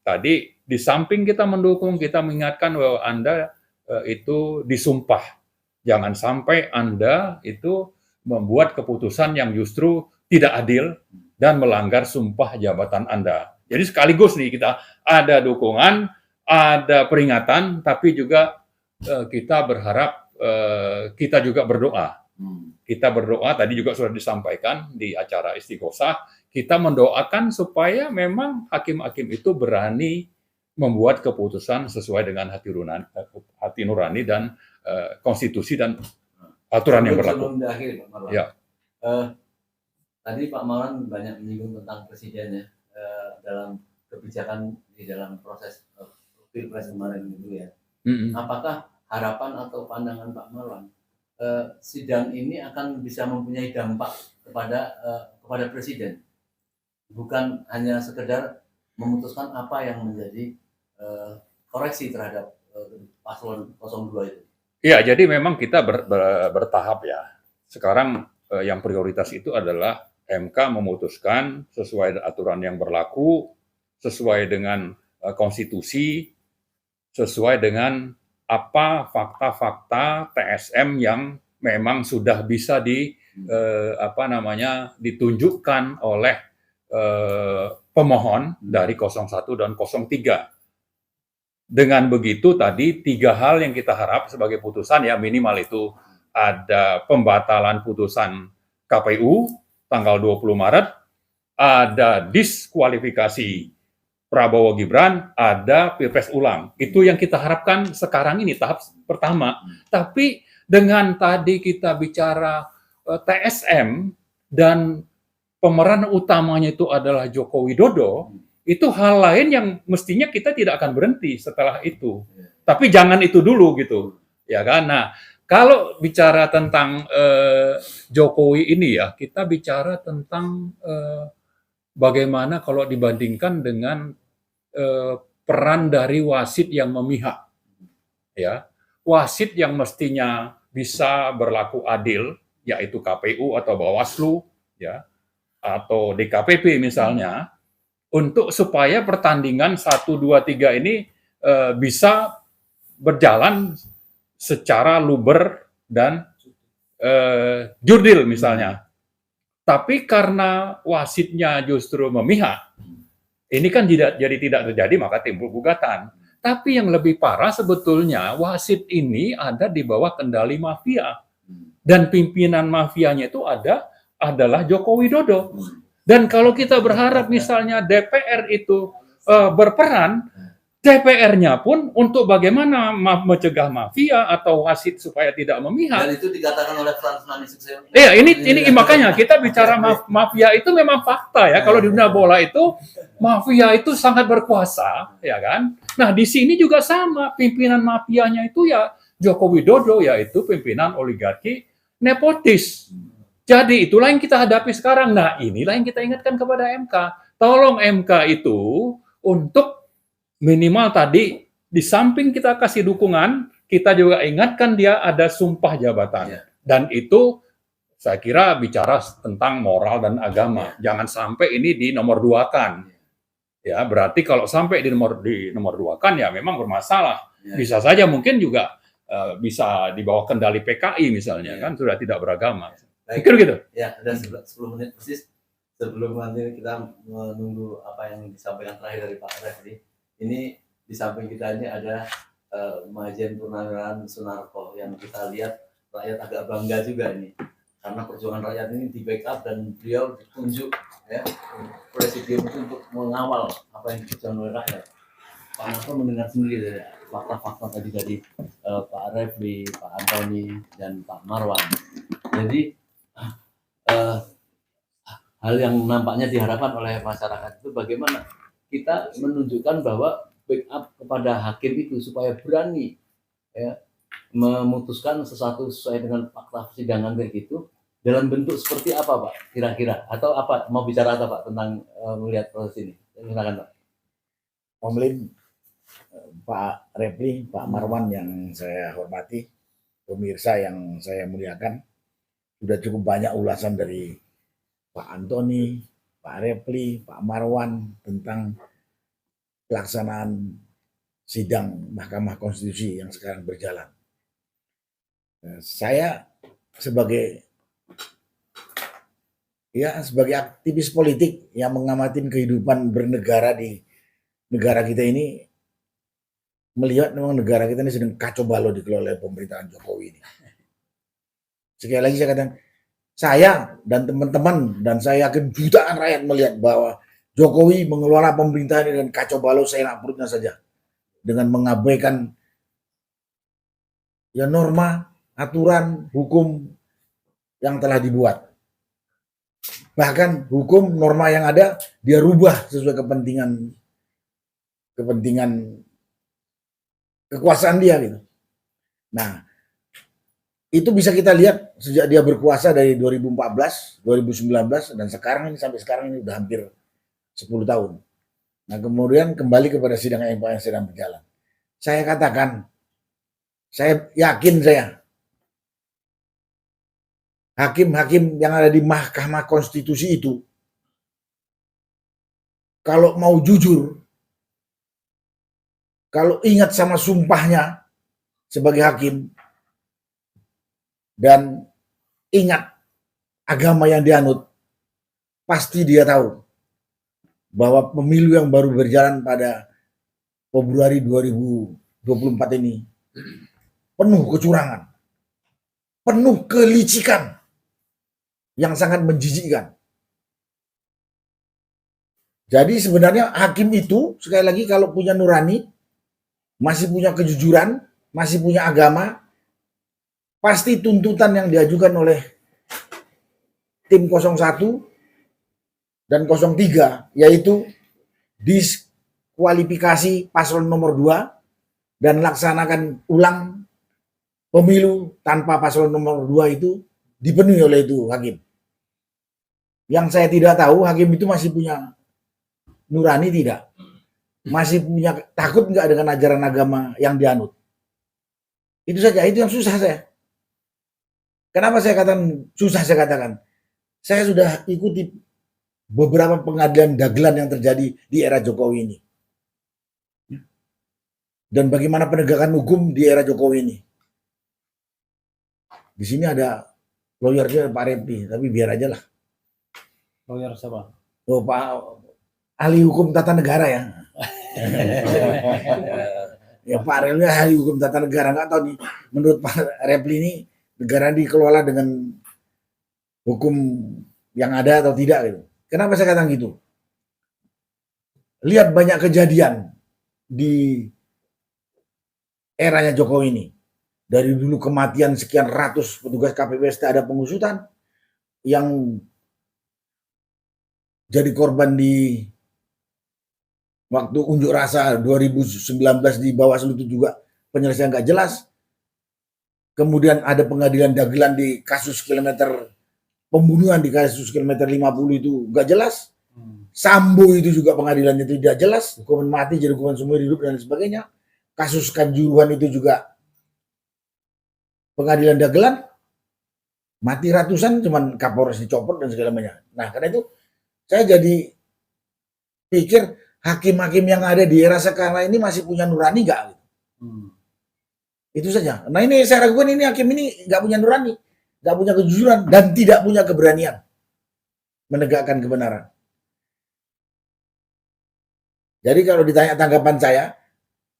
E: tadi di samping kita mendukung, kita mengingatkan bahwa Anda itu disumpah. Jangan sampai Anda itu membuat keputusan yang justru tidak adil dan melanggar sumpah jabatan Anda. Jadi sekaligus nih kita ada dukungan, ada peringatan, tapi juga kita berharap, kita juga berdoa. kita berdoa, tadi juga sudah disampaikan di acara istighosah, kita mendoakan supaya memang hakim-hakim itu berani membuat keputusan sesuai dengan hati nurani dan konstitusi dan aturan yang berlaku.
A: Sebelum diakhiri, Pak Marwan.
E: Ya.
A: Tadi Pak Marwan banyak menyinggung tentang presiden ya, dalam kebijakan di dalam proses pilpres kemarin gitu ya. Apakah harapan atau pandangan Pak Marwan sidang ini akan bisa mempunyai dampak kepada presiden, bukan hanya sekedar memutuskan apa yang menjadi koreksi terhadap paslon 02 itu?
E: Iya, jadi memang kita bertahap ya. Sekarang yang prioritas itu adalah MK memutuskan sesuai aturan yang berlaku, sesuai dengan konstitusi, sesuai dengan apa fakta-fakta TSM yang memang sudah bisa ditunjukkan oleh pemohon dari 01 dan 03. Dengan begitu tadi 3 hal yang kita harap sebagai putusan ya, minimal itu ada pembatalan putusan KPU tanggal 20 Maret, ada diskualifikasi Prabowo Gibran, ada Pilpres ulang. Itu yang kita harapkan sekarang ini tahap pertama. Tapi dengan tadi kita bicara TSM dan pemeran utamanya itu adalah Joko Widodo, itu hal lain yang mestinya kita tidak akan berhenti setelah itu. Tapi jangan itu dulu gitu. Ya kan? Nah, kalau bicara tentang Jokowi ini ya, kita bicara tentang bagaimana kalau dibandingkan dengan peran dari wasit yang memihak, ya, wasit yang mestinya bisa berlaku adil, yaitu KPU atau Bawaslu, ya, atau DKPP misalnya, untuk supaya pertandingan 1, 2, 3 ini bisa berjalan secara luber dan jurdil misalnya. Tapi karena wasitnya justru memihak, ini kan tidak terjadi, maka timbul gugatan. Tapi yang lebih parah sebetulnya wasit ini ada di bawah kendali mafia. Dan pimpinan mafianya itu adalah Joko Widodo. Dan kalau kita berharap misalnya DPR itu berperan, DPR-nya pun untuk bagaimana mencegah mafia atau wasit supaya tidak memihak.
A: Dan itu dikatakan oleh Frans Manissek.
E: Iya, ini makanya kita bicara mafia itu memang fakta ya. Kalau di dunia bola itu mafia itu sangat berkuasa, ya kan? Nah, di sini juga sama, pimpinan mafianya itu ya Joko Widodo, yaitu pimpinan oligarki nepotis. Jadi itulah yang kita hadapi sekarang. Nah, inilah yang kita ingatkan kepada MK. Tolong MK itu untuk minimal tadi, di samping kita kasih dukungan, kita juga ingatkan dia ada sumpah jabatan. Ya. Dan itu saya kira bicara tentang moral dan agama. Ya. Jangan sampai ini dinomor-duakan. Ya, berarti kalau sampai dinomor-duakan ya memang bermasalah. Ya. Bisa saja mungkin juga bisa di bawah kendali PKI misalnya, kan sudah tidak beragama. Pikir gitu.
A: Ya, ada 10 menit persis sebelum nanti kita menunggu apa yang disampaikan terakhir dari Pak Refli. Ini di samping kita ini ada Majen Purnawirawan Sunarko yang kita lihat rakyat agak bangga juga ini karena perjuangan rakyat ini di backup dan beliau ditunjuk ya presidium itu untuk mengawal apa yang dikerjakan oleh rakyat. Pak Narko mendengar sendiri dari fakta-fakta tadi dari Pak Refli, Pak Antoni dan Pak Marwan. Jadi hal yang nampaknya diharapkan oleh masyarakat itu bagaimana kita menunjukkan bahwa backup kepada hakim itu supaya berani ya memutuskan sesuatu sesuai dengan fakta persidangan kayak gitu dalam bentuk seperti apa Pak kira-kira, atau apa mau bicara apa Pak tentang melihat proses ini? Silakan Pak.
F: Om Lin, Pak Refli, Pak Marwan yang saya hormati, pemirsa yang saya muliakan, sudah cukup banyak ulasan dari Pak Antoni, Pak Refli, Pak Marwan tentang pelaksanaan sidang Mahkamah Konstitusi yang sekarang berjalan. Saya sebagai aktivis politik yang mengamati kehidupan bernegara di negara kita ini, melihat memang negara kita ini sedang kacau balau dikelola oleh pemerintahan Jokowi ini. Sekali lagi saya katakan, saya dan teman-teman dan saya yakin jutaan rakyat melihat bahwa Jokowi mengelola pemerintahan ini dengan kacau balau seenak perutnya saja, dengan mengabaikan ya norma, aturan, hukum yang telah dibuat. Bahkan hukum norma yang ada dia rubah sesuai kepentingan kekuasaan dia gitu. Nah, itu bisa kita lihat sejak dia berkuasa dari 2014, 2019 dan sekarang ini sampai sekarang ini udah hampir 10 tahun. Nah, kemudian kembali kepada sidang MK yang sedang berjalan. Saya katakan, saya yakin hakim-hakim yang ada di Mahkamah Konstitusi itu kalau mau jujur, kalau ingat sama sumpahnya sebagai hakim dan ingat agama yang dianut, pasti dia tahu bahwa pemilu yang baru berjalan pada Februari 2024 ini penuh kecurangan, penuh kelicikan yang sangat menjijikkan. Jadi sebenarnya hakim itu sekali lagi kalau punya nurani, masih punya kejujuran, masih punya agama, pasti tuntutan yang diajukan oleh tim 01 dan 03 yaitu diskualifikasi paslon nomor 2 dan laksanakan ulang pemilu tanpa paslon nomor 2 itu dipenuhi oleh itu hakim. Yang saya tidak tahu hakim itu masih punya nurani tidak? Masih punya takut nggak dengan ajaran agama yang dianut? Itu saja, itu yang susah saya. Kenapa saya katakan susah saya katakan? Saya sudah ikuti beberapa pengadilan dagelan yang terjadi di era Jokowi ini. Dan bagaimana penegakan hukum di era Jokowi ini. Di sini ada lawyernya Pak Repli, tapi biar aja lah.
B: Lawyer siapa?
F: Oh, Pak ahli hukum tata negara ya. Ya Pak Repli ahli hukum tata negara, nggak tahu nih menurut Pak Repli ini negara dikelola dengan hukum yang ada atau tidak gitu. Kenapa saya katakan gitu? Lihat banyak kejadian di eranya Jokowi ini. Dari dulu kematian sekian ratus petugas KPPS tak ada pengusutan, yang jadi korban di waktu unjuk rasa 2019 di Bawaslu itu juga penyelesaian nggak jelas. Kemudian ada pengadilan dagelan di kasus pembunuhan di kasus kilometer 50 itu nggak jelas. Sambo itu juga pengadilannya tidak jelas, hukuman mati jadi hukuman seumur hidup dan sebagainya. Kasus Kanjuruhan itu juga pengadilan dagelan, mati ratusan, cuman Kapolres dicopot dan segala macam. Nah, karena itu saya jadi pikir hakim-hakim yang ada di era sekarang ini masih punya nurani nggak? Itu saja. Nah, ini saya ragukan ini hakim ini nggak punya nurani, nggak punya kejujuran dan tidak punya keberanian menegakkan kebenaran. Jadi kalau ditanya tanggapan saya,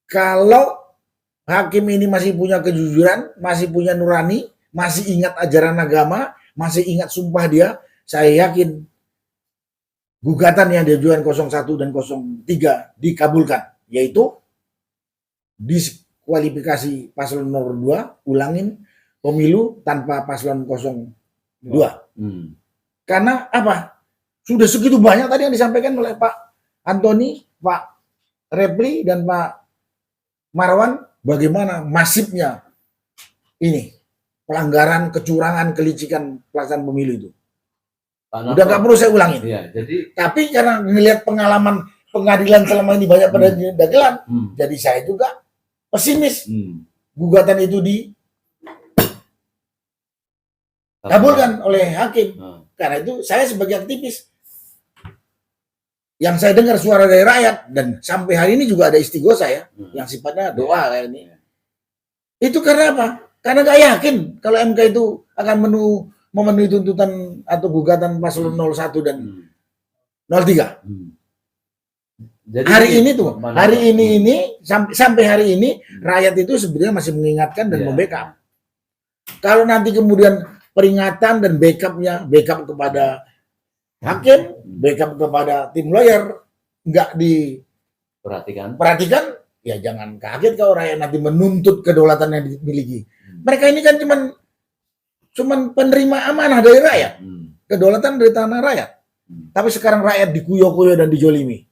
F: kalau hakim ini masih punya kejujuran, masih punya nurani, masih ingat ajaran agama, masih ingat sumpah dia, saya yakin gugatan yang diajukan 01 dan 03 dikabulkan, yaitu diskualifikasi paslon nomor 2, ulangin pemilu tanpa paslon 02. Karena apa? Sudah segitu banyak tadi yang disampaikan oleh Pak Antoni, Pak Repli, dan Pak Marwan, bagaimana masifnya ini pelanggaran, kecurangan, kelicikan pelaksanaan pemilu itu. Udah nggak perlu saya ulangin.
A: Ya, jadi
F: tapi karena melihat pengalaman pengadilan selama ini banyak pada dagelan, jadi saya juga pesimis. Gugatan itu dikabulkan oleh hakim. Karena itu saya sebagai aktivis yang saya dengar suara dari rakyat, dan sampai hari ini juga ada istighosah ya, yang sifatnya doa kayak ini. Itu karena apa? Karena nggak yakin kalau MK itu akan memenuhi tuntutan atau gugatan paslon 01 dan 03.
A: jadi
F: Hari ini tuh, hari ini sampai hari ini rakyat itu sebenarnya masih mengingatkan dan membackup. Kalau nanti kemudian peringatan dan backup kepada hakim, backup kepada tim lawyer, nggak diperhatikan, ya jangan kaget kalau rakyat nanti menuntut kedaulatan yang dimiliki. Mereka ini kan cuman penerima amanah dari rakyat, kedaulatan dari tanah rakyat. Tapi sekarang rakyat dikuyo-kuyo dan dijolimi.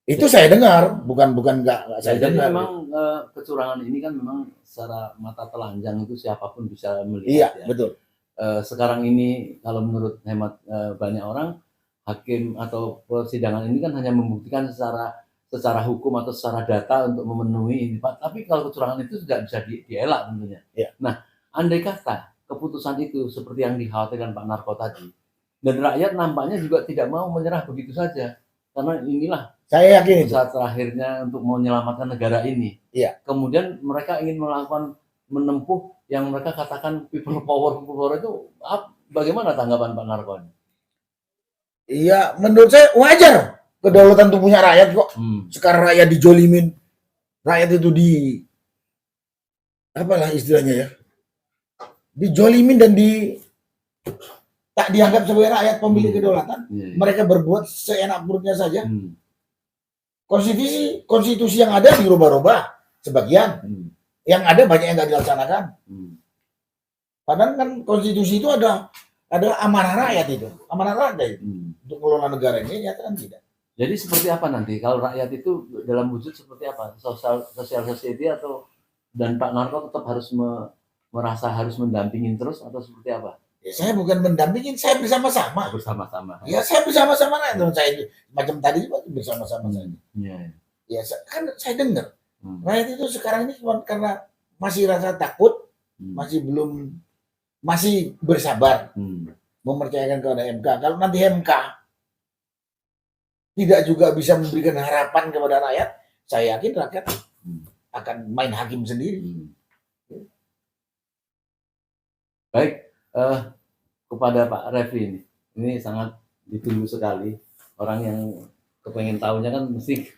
F: Itu saya dengar, bukan nggak saya
A: Jadi
F: dengar.
A: memang kecurangan ini kan memang secara mata telanjang itu siapapun bisa melihat.
F: Iya,
A: ya.
F: betul.
A: Sekarang ini kalau menurut hemat banyak orang, hakim atau persidangan ini kan hanya membuktikan secara hukum atau secara data untuk memenuhi ini, Pak. Tapi kalau kecurangan itu tidak bisa dielak tentunya.
F: Iya.
A: Nah, andai kata keputusan itu seperti yang dikhawatirkan Pak Narko tadi, dan rakyat nampaknya juga tidak mau menyerah begitu saja, karena inilah
F: Saya yakin itu.
A: saat terakhirnya untuk menyelamatkan negara ini.
F: Iya.
A: Kemudian mereka ingin menempuh yang mereka katakan people power itu bagaimana tanggapan Pak Narko?
F: Iya, menurut saya wajar. Kedaulatan itu punya rakyat kok. Sekarang rakyat dijolimin. Rakyat itu apalah istilahnya ya. Dijolimin dan tak dianggap sebagai rakyat pemilik kedaulatan.
A: Iya.
F: Mereka berbuat seenak perutnya saja. Konstitusi yang ada dirubah-rubah sebagian. Yang ada banyak yang nggak dilaksanakan. Padahal kan konstitusi itu ada amanah rakyat itu. Amanah rakyat itu. Untuk mengelola negara ini nyata kan tidak.
A: Jadi seperti apa nanti kalau rakyat itu dalam wujud seperti apa? Social society atau dan Pak Narko tetap harus merasa harus mendampingin terus atau seperti apa?
F: Ya, saya bukan mendampingin, saya bersama-sama.
A: Bersama-sama.
F: Ya saya bersama-sama lah. Saya macam tadi juga bersama-sama saja.
A: Iya.
F: Ya kan saya dengar rakyat itu sekarang ini cuma karena masih rasa takut, masih bersabar mempercayakan kepada MK. Kalau nanti MK tidak juga bisa memberikan harapan kepada rakyat, saya yakin rakyat akan main hakim sendiri.
A: Baik, kepada Pak Refli ini sangat ditunggu sekali. Orang yang kepengen tahunya kan mesti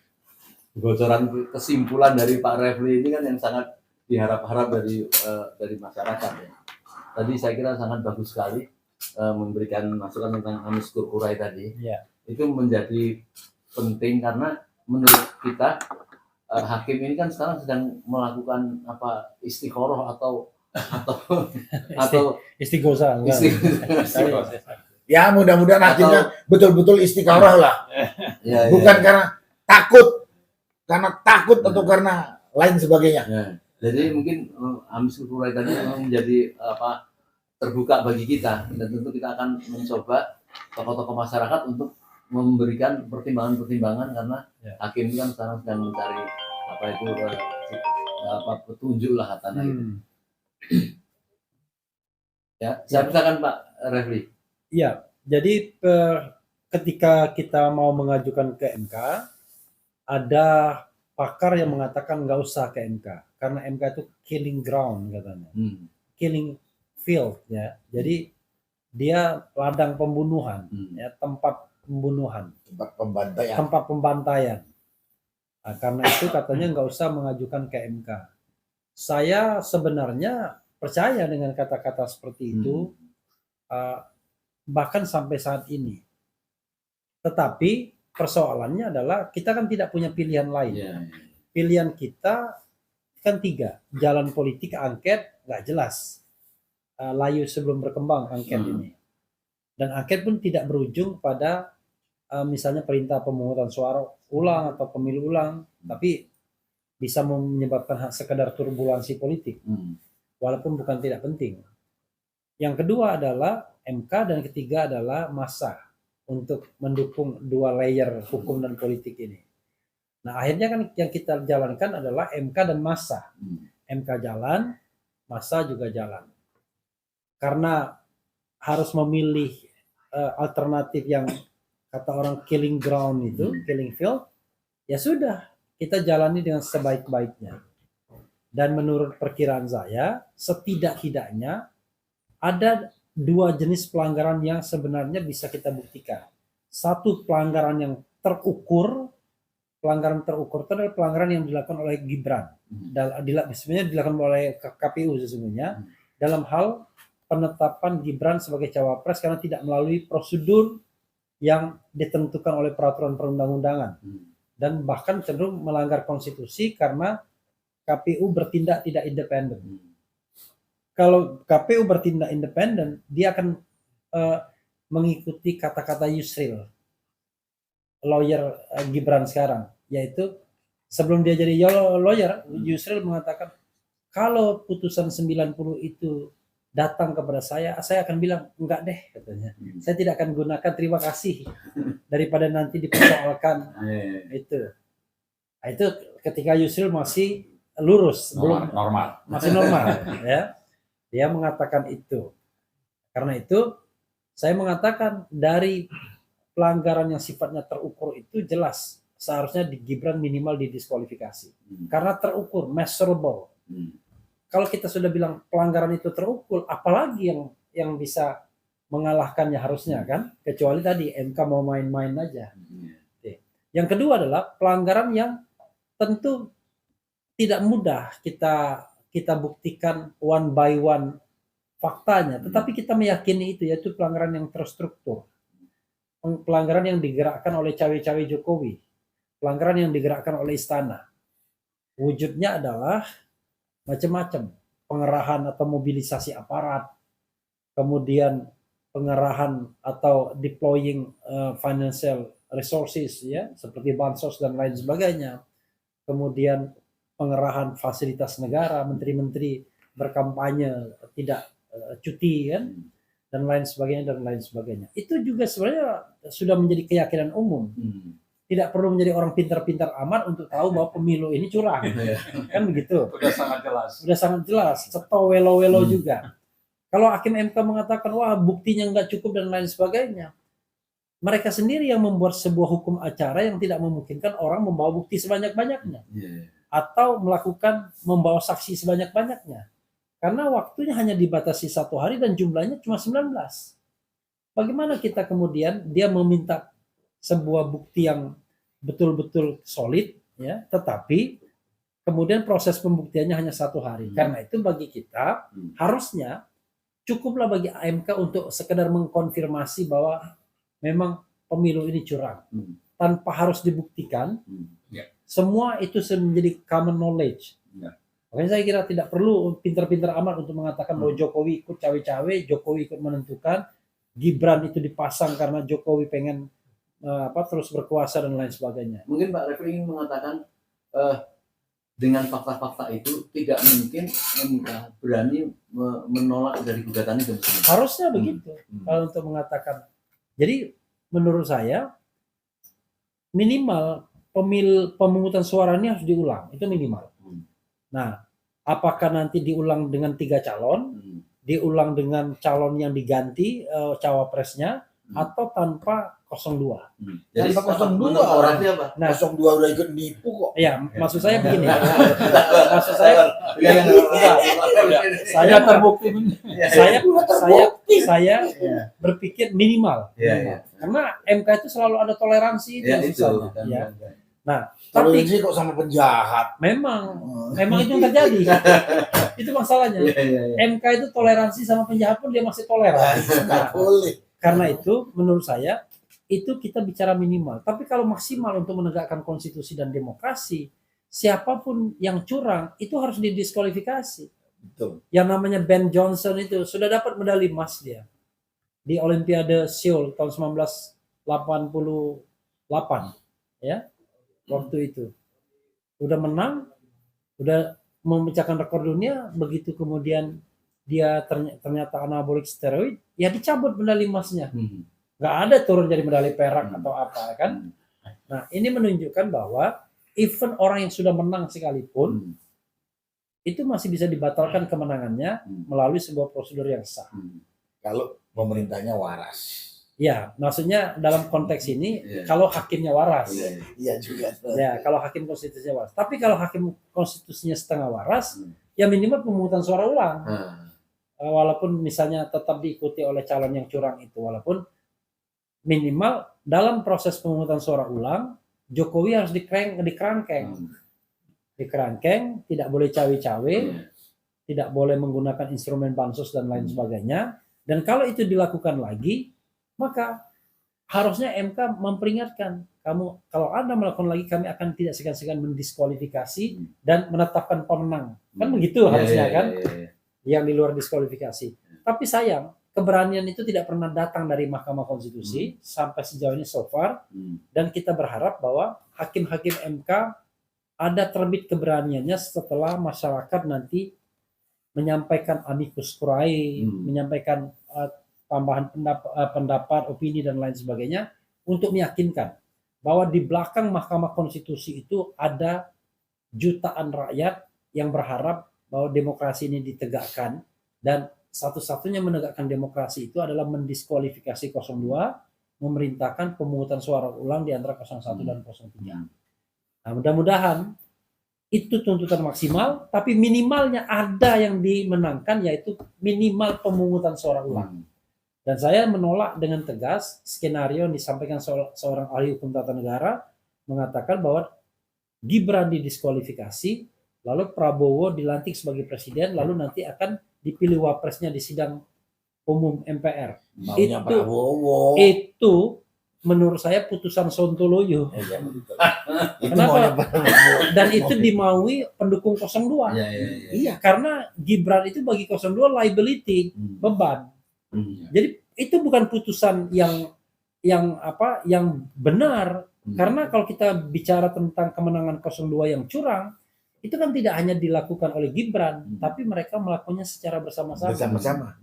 A: bocoran kesimpulan dari Pak Refli ini kan yang sangat diharap-harap dari masyarakat. Ya. Tadi saya kira sangat bagus sekali memberikan masukan tentang Amis Kurkurai tadi.
B: Ya.
A: Itu menjadi penting karena menurut kita hakim ini kan sekarang sedang melakukan istikharah atau
B: Istighosa.
F: Ya mudah-mudahan hakimnya betul-betul istikharah lah.
A: Ya,
F: bukan karena takut atau karena lain sebagainya.
A: Ya. Jadi mungkin Amis Kurkurai tadi memang menjadi terbuka bagi kita dan tentu kita akan mencoba tokoh-tokoh masyarakat untuk memberikan pertimbangan-pertimbangan karena hakim itu kan sekarang sedang mencari petunjuk lah katanya itu. Ya, saya persilakan Pak Refli.
B: Iya, jadi ketika kita mau mengajukan ke MK, ada pakar yang mengatakan nggak usah ke MK karena MK itu killing ground katanya, killing field ya. Jadi dia ladang pembunuhan, ya tempat pembunuhan, tempat pembantaian. Nah, karena itu katanya nggak usah mengajukan ke MK. Saya sebenarnya percaya dengan kata-kata seperti itu, bahkan sampai saat ini. Tetapi persoalannya adalah kita kan tidak punya pilihan lain. Pilihan kita kan 3, jalan politik, angket, nggak jelas. Layu sebelum berkembang angket ini. Dan angket pun tidak berujung pada misalnya perintah pemungutan suara ulang atau pemilu ulang, tapi bisa menyebabkan sekedar turbulensi politik, walaupun bukan tidak penting. Yang kedua adalah MK dan ketiga adalah massa untuk mendukung 2 layer hukum dan politik ini. Nah akhirnya kan yang kita jalankan adalah MK dan massa. MK jalan, massa juga jalan. Karena harus memilih alternatif yang kata orang killing ground itu, killing field, ya sudah kita jalani dengan sebaik-baiknya. Dan menurut perkiraan saya, setidak-tidaknya ada 2 jenis pelanggaran yang sebenarnya bisa kita buktikan. Satu pelanggaran yang terukur, pelanggaran terukur itu adalah pelanggaran yang dilakukan oleh Gibran. Sebenarnya dilakukan oleh KPU sesungguhnya, dalam hal penetapan Gibran sebagai cawapres karena tidak melalui prosedur yang ditentukan oleh peraturan perundang-undangan dan bahkan cenderung melanggar konstitusi karena KPU bertindak tidak independen. Kalau KPU bertindak independen, dia akan mengikuti kata-kata Yusril, lawyer Gibran sekarang, yaitu sebelum dia jadi lawyer, Yusril mengatakan kalau putusan 90 itu datang kepada saya akan bilang enggak deh katanya. Saya tidak akan gunakan, terima kasih, daripada nanti dipersoalkan. Itu. Nah, itu ketika Yusril masih lurus, belum
C: normal.
B: masih normal ya. Dia mengatakan itu. Karena itu saya mengatakan dari pelanggaran yang sifatnya terukur itu jelas seharusnya di Gibran minimal didiskualifikasi. Karena terukur, measurable. Kalau kita sudah bilang pelanggaran itu terukur, apalagi yang bisa mengalahkannya harusnya kan? Kecuali tadi MK mau main-main aja. Yang kedua adalah pelanggaran yang tentu tidak mudah kita buktikan one by one faktanya, tetapi kita meyakini itu, yaitu pelanggaran yang terstruktur, pelanggaran yang digerakkan oleh cawe-cawe Jokowi, pelanggaran yang digerakkan oleh istana. Wujudnya adalah macam-macam, pengerahan atau mobilisasi aparat, kemudian pengerahan atau deploying financial resources ya, seperti bansos dan lain sebagainya, kemudian pengerahan fasilitas negara, menteri-menteri berkampanye tidak cuti kan, dan lain sebagainya. Itu juga sebenarnya sudah menjadi keyakinan umum. Tidak perlu menjadi orang pintar-pintar amat untuk tahu bahwa pemilu ini curang. Kan begitu.
E: Sudah sangat jelas.
B: Sudah sangat jelas. Atau welo-welo juga. Kalau hakim MK mengatakan, wah buktinya nggak cukup dan lain sebagainya, mereka sendiri yang membuat sebuah hukum acara yang tidak memungkinkan orang membawa bukti sebanyak-banyaknya. Atau membawa saksi sebanyak-banyaknya. Karena waktunya hanya dibatasi 1 hari dan jumlahnya cuma 19. Bagaimana kita kemudian dia meminta sebuah bukti yang betul-betul solid, ya, tetapi kemudian proses pembuktiannya hanya 1 hari. Karena itu bagi kita harusnya cukuplah bagi AMK untuk sekedar mengkonfirmasi bahwa memang pemilu ini curang, tanpa harus dibuktikan. Semua itu menjadi common knowledge. Makanya saya kira tidak perlu pintar-pintar amat untuk mengatakan bahwa Jokowi ikut cawe-cawe, Jokowi ikut menentukan, Gibran itu dipasang karena Jokowi pengen terus berkuasa dan lain sebagainya.
A: Mungkin Pak Refli ingin mengatakan dengan fakta-fakta itu tidak mungkin MK berani menolak dari gugatan itu.
B: Harusnya begitu kalau untuk mengatakan. Jadi menurut saya minimal pemungutan suara ini harus diulang, itu minimal. Nah, apakah nanti diulang dengan 3 calon, diulang dengan calon yang diganti cawapresnya, atau tanpa 02.
A: Jadi
F: Tanpa 02
A: orangnya apa?
B: Nah,
F: 02 udah ikut nipu kok.
B: ya maksud saya begini. Maksud saya saya terbukti. Saya berpikir minimal. Karena MK itu selalu ada toleransi itu yang susahnya. Ya. Nah,
F: Kalau
B: tapi
F: ini kok sama penjahat.
B: memang itu yang terjadi. Itu masalahnya. MK itu toleransi sama penjahat pun dia masih toleran. Nah,
F: Boleh.
B: karena itu menurut saya itu kita bicara minimal. Tapi kalau maksimal untuk menegakkan konstitusi dan demokrasi, siapapun yang curang itu harus didiskualifikasi.
F: Betul.
B: Yang namanya Ben Johnson itu sudah dapat medali emas dia di Olimpiade Seoul tahun 1988 ya. Waktu itu udah menang, udah memecahkan rekor dunia, begitu kemudian dia ternyata anabolik steroid, ya dicabut medali emasnya. Nggak ada turun jadi medali perak atau apa kan. Nah, ini menunjukkan bahwa even orang yang sudah menang sekalipun itu masih bisa dibatalkan kemenangannya melalui sebuah prosedur yang sah.
F: Kalau pemerintahnya waras.
B: Ya, maksudnya dalam konteks ini kalau hakimnya waras.
F: Iya juga.
B: Ya, kalau hakim konstitusinya waras. Tapi kalau hakim konstitusinya setengah waras, ya minimal pemungutan suara ulang. Walaupun misalnya tetap diikuti oleh calon yang curang itu, walaupun minimal dalam proses pemungutan suara ulang, Jokowi harus dikerangkeng. Dikerangkeng, tidak boleh cawe-cawe, tidak boleh menggunakan instrumen bansos dan lain sebagainya. Dan kalau itu dilakukan lagi, maka harusnya MK memperingatkan, kamu kalau Anda melakukan lagi, kami akan tidak segan-segan mendiskualifikasi dan menetapkan pemenang. Kan begitu harusnya kan, yang di luar diskualifikasi. Tapi sayang, keberanian itu tidak pernah datang dari Mahkamah Konstitusi sampai sejauh ini so far. Dan kita berharap bahwa hakim-hakim MK ada terbit keberaniannya setelah masyarakat nanti menyampaikan amicus curiae, menyampaikan tambahan pendapat, opini dan lain sebagainya untuk meyakinkan bahwa di belakang Mahkamah Konstitusi itu ada jutaan rakyat yang berharap bahwa demokrasi ini ditegakkan, dan satu-satunya menegakkan demokrasi itu adalah mendiskualifikasi 02, memerintahkan pemungutan suara ulang di antara 01 dan 03. Nah, mudah-mudahan itu tuntutan maksimal, tapi minimalnya ada yang dimenangkan, yaitu minimal pemungutan suara ulang. Dan saya menolak dengan tegas skenario yang disampaikan seorang ahli hukum tata negara mengatakan bahwa Gibran didiskualifikasi, lalu Prabowo dilantik sebagai presiden, lalu nanti akan dipilih wapresnya di sidang umum MPR.
F: Maunya Prabowo.
B: Itu menurut saya putusan Sontoloyo. Kenapa? Dan itu dimaui pendukung 02. Iya, karena Gibran itu bagi 02 liability, beban. Jadi itu bukan putusan yang benar. Karena kalau kita bicara tentang kemenangan 02 yang curang, itu kan tidak hanya dilakukan oleh Gibran, tapi mereka melakukannya secara bersama-sama.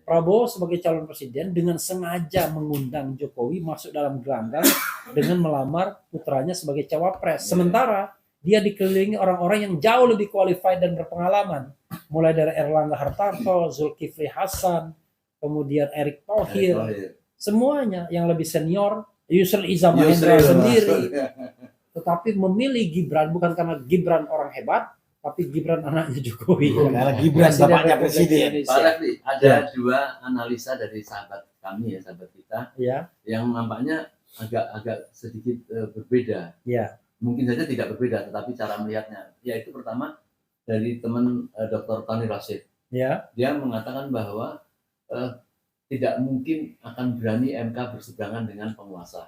B: Prabowo sebagai calon presiden dengan sengaja mengundang Jokowi masuk dalam gelanggang dengan melamar putranya sebagai cawapres. Sementara dia dikelilingi orang-orang yang jauh lebih qualified dan berpengalaman, mulai dari Erlangga Hartarto, Zulkifli Hasan, kemudian Erick Thohir, semuanya yang lebih senior, Yusril Iza Mahendra sendiri. Tetapi memilih Gibran bukan karena Gibran orang hebat, tapi Gibran anaknya Jokowi.
F: Karena Gibran bapaknya presiden.
A: Pak Refli, ada dua analisa dari sahabat kami sahabat kita, yang nampaknya agak sedikit berbeda. Mungkin saja tidak berbeda, tetapi cara melihatnya. Yaitu pertama dari teman Dr. Tony Rashid. Dia mengatakan bahwa tidak mungkin akan berani MK berseberangan dengan penguasa.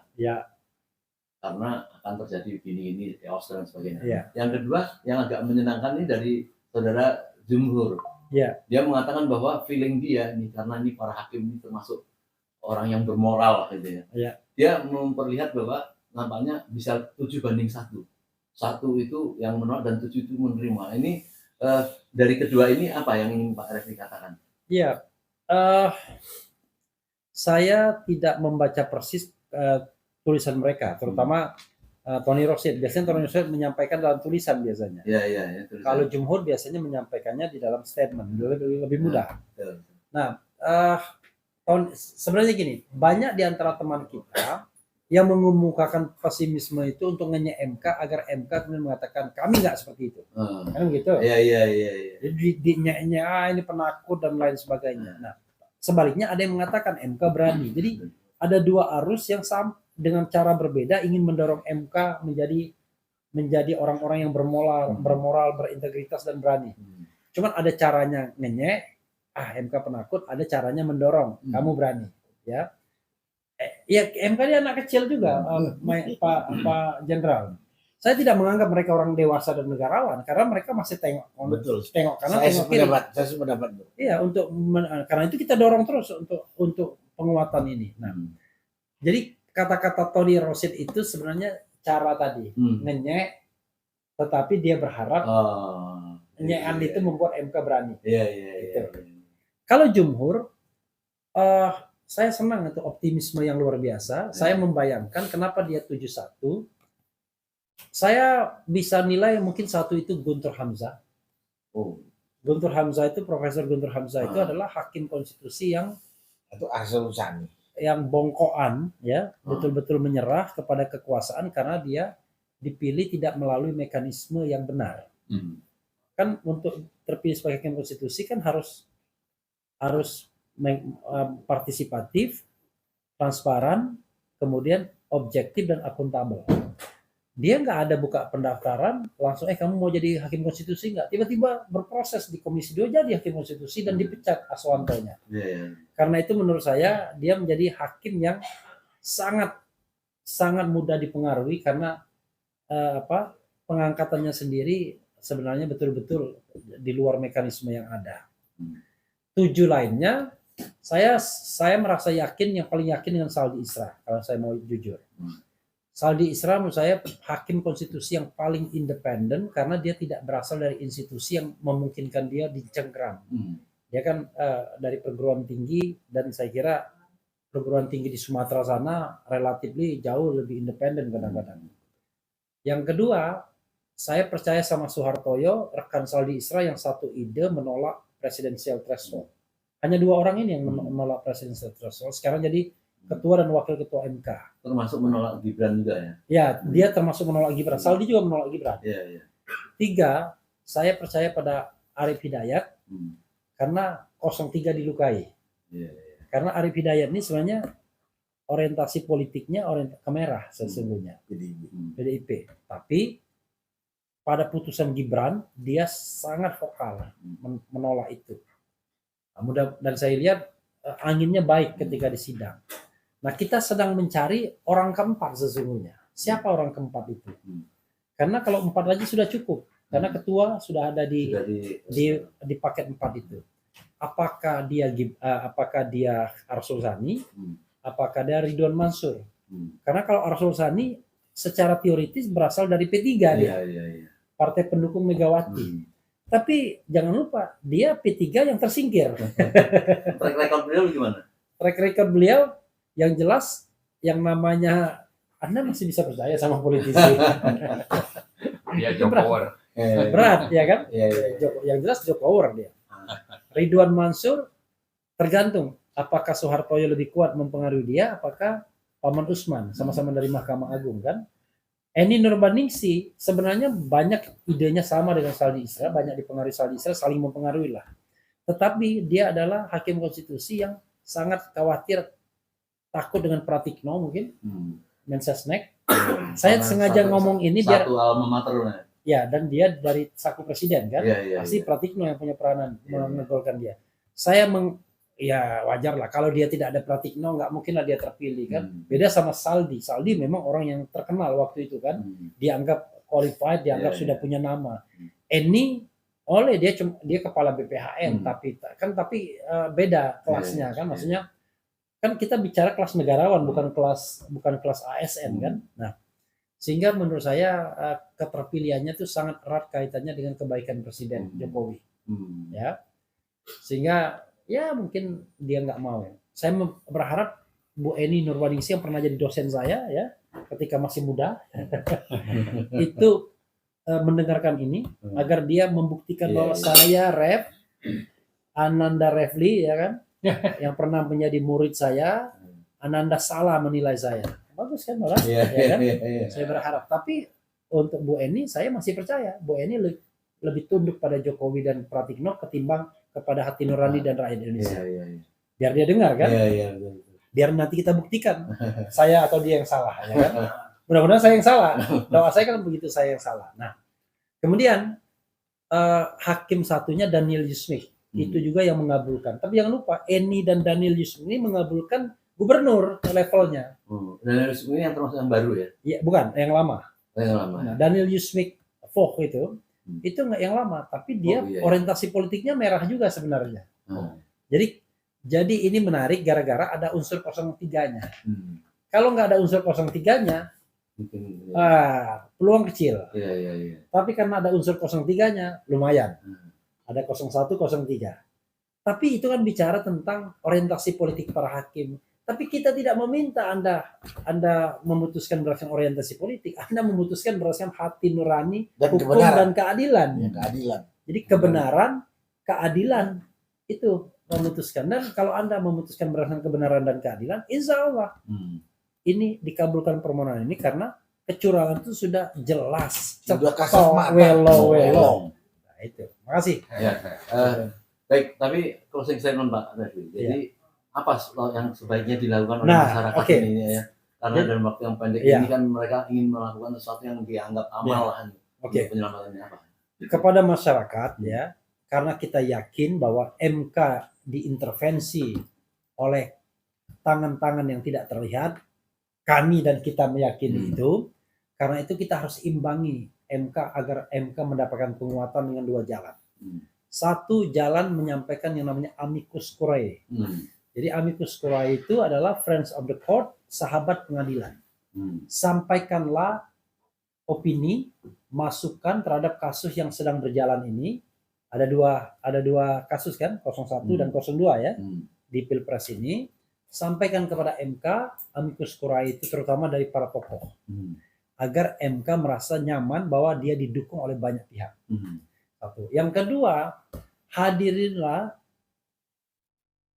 A: Karena akan terjadi begini chaos dan sebagainya. Yang kedua, yang agak menyenangkan ini dari saudara Jumhur. Dia mengatakan bahwa feeling dia ini, karena ini para hakim ini termasuk orang yang bermoral gitu ya. Dia memperlihat bahwa nampaknya bisa 7-1. 1 itu yang menolak dan 7 itu menerima. Ini dari kedua ini apa yang ingin Pak Refli katakan?
B: Saya tidak membaca persis tulisan mereka, terutama Tony Rashid. Biasanya Tony Rashid menyampaikan dalam tulisan biasanya.
A: Tulisan.
B: Kalau Jumhur biasanya menyampaikannya di dalam statement, lebih mudah. Nah, sebenarnya gini, banyak di antara teman kita yang mengemukakan pesimisme itu untuk nge MK agar MK kemudian mengatakan kami nggak seperti itu, kan gitu. Jadi ini penakut dan lain sebagainya. Nah, sebaliknya ada yang mengatakan MK berani. Jadi ada dua arus yang dengan cara berbeda ingin mendorong MK menjadi orang-orang yang bermoral, berintegritas dan berani. Cuman ada caranya ngenyek, MK penakut, ada caranya mendorong, kamu berani, ya. MK dia anak kecil juga, Pak Jenderal. Saya tidak menganggap mereka orang dewasa dan negarawan karena mereka masih tengok kanan, tengok kiri.
F: Saya sependapat.
B: Iya, karena itu kita dorong terus untuk penguatan ini. Nah, jadi kata-kata Tony Rashid itu sebenarnya cara tadi ngenyek, tetapi dia berharap nyenyekan itu membuat MK berani. Kalau Jumhur, saya senang itu optimisme yang luar biasa. Saya membayangkan kenapa dia 7-1. Saya bisa nilai mungkin 1 itu Guntur Hamzah. Guntur Hamzah itu, Profesor Guntur Hamzah itu adalah hakim konstitusi yang
F: itu Arsul Sani,
B: yang bongkoan, ya, betul-betul menyerah kepada kekuasaan karena dia dipilih tidak melalui mekanisme yang benar. Kan untuk terpilih sebagai hakim konstitusi kan harus partisipatif, transparan, kemudian objektif dan akuntabel. Dia nggak ada buka pendaftaran, langsung kamu mau jadi hakim konstitusi nggak? Tiba-tiba berproses di Komisi 2 jadi hakim konstitusi dan dipecat Aswantonya. Karena itu menurut saya dia menjadi hakim yang sangat sangat mudah dipengaruhi karena pengangkatannya sendiri sebenarnya betul-betul di luar mekanisme yang ada. 7 lainnya saya merasa yakin, yang paling yakin dengan Saldi Isra kalau saya mau jujur. Saldi Isra menurut saya hakim konstitusi yang paling independen karena dia tidak berasal dari institusi yang memungkinkan dia dicengkram. Dia kan dari perguruan tinggi, dan saya kira perguruan tinggi di Sumatera sana relatif jauh lebih independen kadang-kadang. Yang kedua, saya percaya sama Soehartoyo, rekan Saldi Isra yang satu ide menolak presidensial threshold. Hanya 2 orang ini yang menolak presidensial threshold. Sekarang jadi ketua dan wakil ketua MK.
A: Termasuk menolak Gibran juga ya?
B: Ya, dia termasuk menolak Gibran. Saldi juga menolak Gibran.
A: Iya.
B: 3, saya percaya pada Arief Hidayat karena 03 dilukai.
A: Iya.
B: Karena Arief Hidayat ini sebenarnya orientasi politiknya ke merah sesungguhnya. PDIP. Tapi pada putusan Gibran dia sangat vokal menolak itu. Dan saya lihat anginnya baik ketika di sidang. Nah, kita sedang mencari orang keempat sesungguhnya. Siapa orang keempat itu? Karena kalau 4 aja sudah cukup. Karena ketua sudah ada di paket 4 itu. Apakah dia Arsul Sani? Apakah dia Ridwan Mansur? Karena kalau Arsul Sani secara teoritis berasal dari P3 dia. Partai pendukung Megawati. Tapi jangan lupa dia P3 yang tersingkir.
A: Track record beliau gimana?
B: Track record beliau yang jelas, yang namanya Anda masih bisa percaya sama politisi.
C: Dia Jokower.
B: Berat ya kan? Yang jelas Jokower dia. Ridwan Mansur tergantung apakah Soehartoyo lebih kuat mempengaruhi dia, apakah Paman Usman, sama-sama dari Mahkamah Agung kan. Eni Nurbaningsih sebenarnya banyak idenya sama dengan Saldi Isra, banyak dipengaruhi Saldi Isra, saling mempengaruhi lah. Tetapi dia adalah hakim konstitusi yang sangat khawatir, takut dengan Pratikno mungkin, Mensesnek. Saya sengaja ngomong ini biar
A: satu alma mater.
B: Ya, dan dia dari saku presiden kan, pasti
A: Iya.
B: Pratikno yang punya peranan menegolkan dia. Saya ya wajar lah kalau dia tidak ada Pratikno, nggak mungkin lah dia terpilih kan. Beda sama Saldi. Saldi memang orang yang terkenal waktu itu kan, dianggap qualified, dianggap sudah punya nama. Eni dia kepala BPHN, tapi beda kelasnya kan, maksudnya kan kita bicara kelas negarawan, bukan kelas ASN kan. Nah, sehingga menurut saya keterpilihannya itu sangat erat kaitannya dengan kebaikan Presiden Jokowi. Ya, sehingga ya mungkin dia nggak mau. Saya berharap Bu Eni Nurbaningsih yang pernah jadi dosen saya ya ketika masih muda itu mendengarkan ini agar dia membuktikan bahwa saya Ananda Refli ya kan yang pernah menjadi murid saya, Ananda salah menilai saya. Bagus kan orang? Ya kan? Saya berharap. Tapi untuk Bu Eni saya masih percaya Bu Eni lebih tunduk pada Jokowi dan Pratikno ketimbang kepada hati nurani dan rakyat Indonesia. Biar dia dengar kan? Biar nanti kita buktikan saya atau dia yang salah ya kan? Mudah-mudahan saya yang salah. Doa saya kan begitu, saya yang salah. Nah, kemudian hakim satunya Daniel Yusmik. Itu juga yang mengabulkan. Tapi jangan lupa Eni dan Daniel Yusmik ini mengabulkan gubernur levelnya.
A: Daniel Yusmik ini yang termasuk yang baru ya?
B: Iya, bukan, yang lama.
A: Yang lama.
B: Nah, Daniel Yusmik Foch itu nggak yang lama, tapi dia orientasi politiknya merah juga sebenarnya. Jadi ini menarik gara-gara ada unsur 03-nya. Kalau nggak ada unsur 03-nya, peluang kecil. Tapi karena ada unsur 03-nya, lumayan. Ada 01, 03. Tapi itu kan bicara tentang orientasi politik para hakim. Tapi kita tidak meminta Anda memutuskan berdasarkan orientasi politik. Anda memutuskan berdasarkan hati nurani,
F: dan
B: hukum dan keadilan. Jadi kebenaran, keadilan itu memutuskan. Dan kalau Anda memutuskan berdasarkan kebenaran dan keadilan, insya Allah ini dikabulkan permohonan ini karena kecurangan itu sudah jelas.
F: Sudah kasat mata.
B: Welo. Nah, itu. Makasih.
A: Baik, tapi closing statement Pak Refli. Jadi apa yang sebaiknya dilakukan oleh masyarakat ini ya? Karena dalam waktu yang pendek
B: Iya.
A: ini kan mereka ingin melakukan sesuatu yang dianggap amal lah.
B: Oke.
A: Penyelamatannya apa?
B: Kepada masyarakat ya, karena kita yakin bahwa MK diintervensi oleh tangan-tangan yang tidak terlihat, kami dan kita meyakini itu, karena itu kita harus imbangi MK agar MK mendapatkan penguatan dengan dua jalan. Satu jalan menyampaikan yang namanya amicus curiae. Jadi amicus curiae itu adalah friends of the court, sahabat pengadilan. Sampaikanlah opini, masukan terhadap kasus yang sedang berjalan ini. Ada dua kasus kan, 01 dan 02 ya, di Pilpres ini. Sampaikan kepada MK amicus curiae itu terutama dari para tokoh. Agar MK merasa nyaman bahwa dia didukung oleh banyak pihak. Satu. Yang kedua, hadirinlah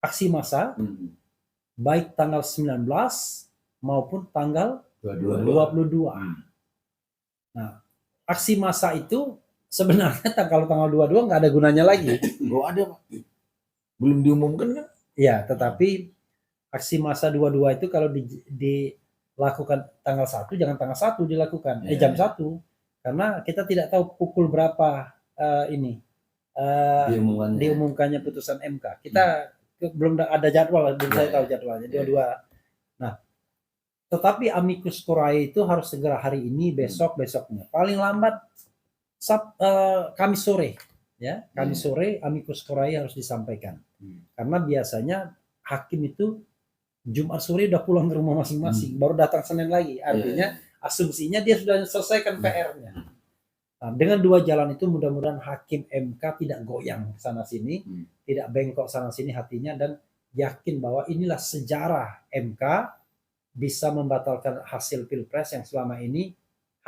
B: aksi massa baik tanggal 19 maupun tanggal 22. Nah, aksi massa itu sebenarnya kalau tanggal 22 nggak ada gunanya lagi.
F: Nggak ada, Pak. Belum diumumkan kan?
B: Ya, tetapi aksi massa 22 itu kalau dilakukan tanggal 1 jangan tanggal 1 dilakukan, jam 1. Karena kita tidak tahu pukul berapa diumumkannya putusan MK. Kita belum ada jadwal, belum saya tahu jadwalnya. Dua-dua. Nah, tetapi amicus curiae itu harus segera hari ini, besoknya. Paling lambat Kamis sore, ya. Kamis sore amicus curiae harus disampaikan. Karena biasanya hakim itu Jumat sore udah pulang ke rumah masing-masing, baru datang Senin lagi. Artinya asumsinya dia sudah selesaikan PR-nya. Nah, dengan dua jalan itu mudah-mudahan hakim MK tidak goyang sana sini, tidak bengkok sana sini hatinya, dan yakin bahwa inilah sejarah MK bisa membatalkan hasil Pilpres yang selama ini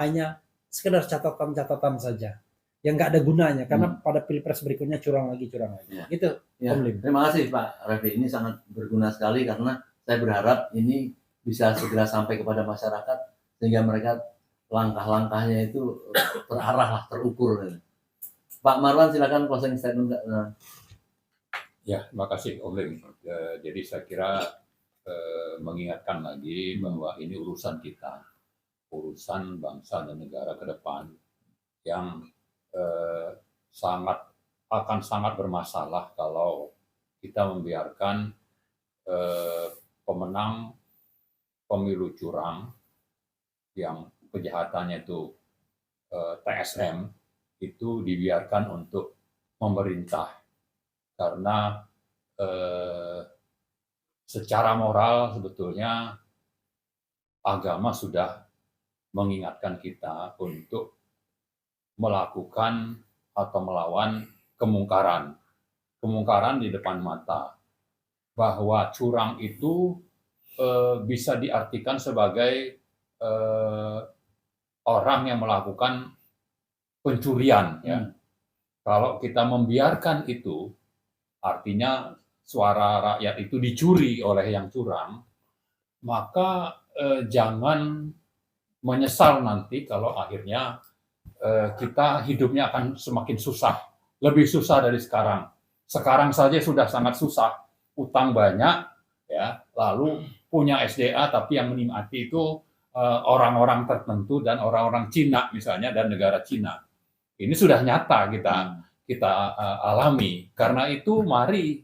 B: hanya sekedar catatan-catatan saja yang nggak ada gunanya, karena pada Pilpres berikutnya curang lagi. Gitu. Om Lim.
A: Terima kasih Pak Refli, ini sangat berguna sekali karena saya berharap ini bisa segera sampai kepada masyarakat sehingga mereka langkah-langkahnya itu terarah lah, terukur. Pak Marwan silakan closing statement.
E: Ya, terima kasih Om Lim. Jadi saya kira mengingatkan lagi bahwa ini urusan kita, urusan bangsa dan negara ke depan yang akan sangat bermasalah kalau kita membiarkan pemenang pemilu curang yang kejahatannya itu TSM itu dibiarkan untuk memerintah, karena secara moral sebetulnya agama sudah mengingatkan kita untuk melakukan atau melawan kemungkaran di depan mata, bahwa curang itu bisa diartikan sebagai orang yang melakukan pencurian, ya. Kalau kita membiarkan itu, artinya suara rakyat itu dicuri oleh yang curang, maka jangan menyesal nanti kalau akhirnya kita hidupnya akan semakin susah, lebih susah dari sekarang. Sekarang saja sudah sangat susah, utang banyak, ya, lalu punya SDA tapi yang menikmati itu orang-orang tertentu dan orang-orang Cina misalnya dan negara Cina. Ini sudah nyata kita alami. Karena itu mari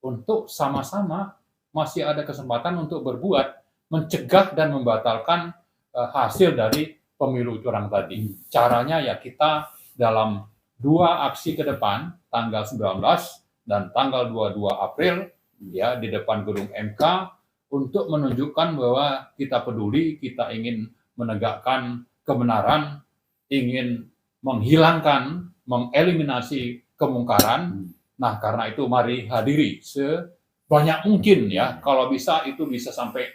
E: untuk sama-sama masih ada kesempatan untuk berbuat, mencegah dan membatalkan hasil dari pemilu curang tadi. Caranya ya kita dalam 2 aksi ke depan, tanggal 19 dan tanggal 22 April, ya, di depan gedung MK, untuk menunjukkan bahwa kita peduli, kita ingin menegakkan kebenaran, ingin menghilangkan, mengeliminasi kemungkaran. Nah, karena itu mari hadiri sebanyak mungkin, ya. Kalau bisa itu bisa sampai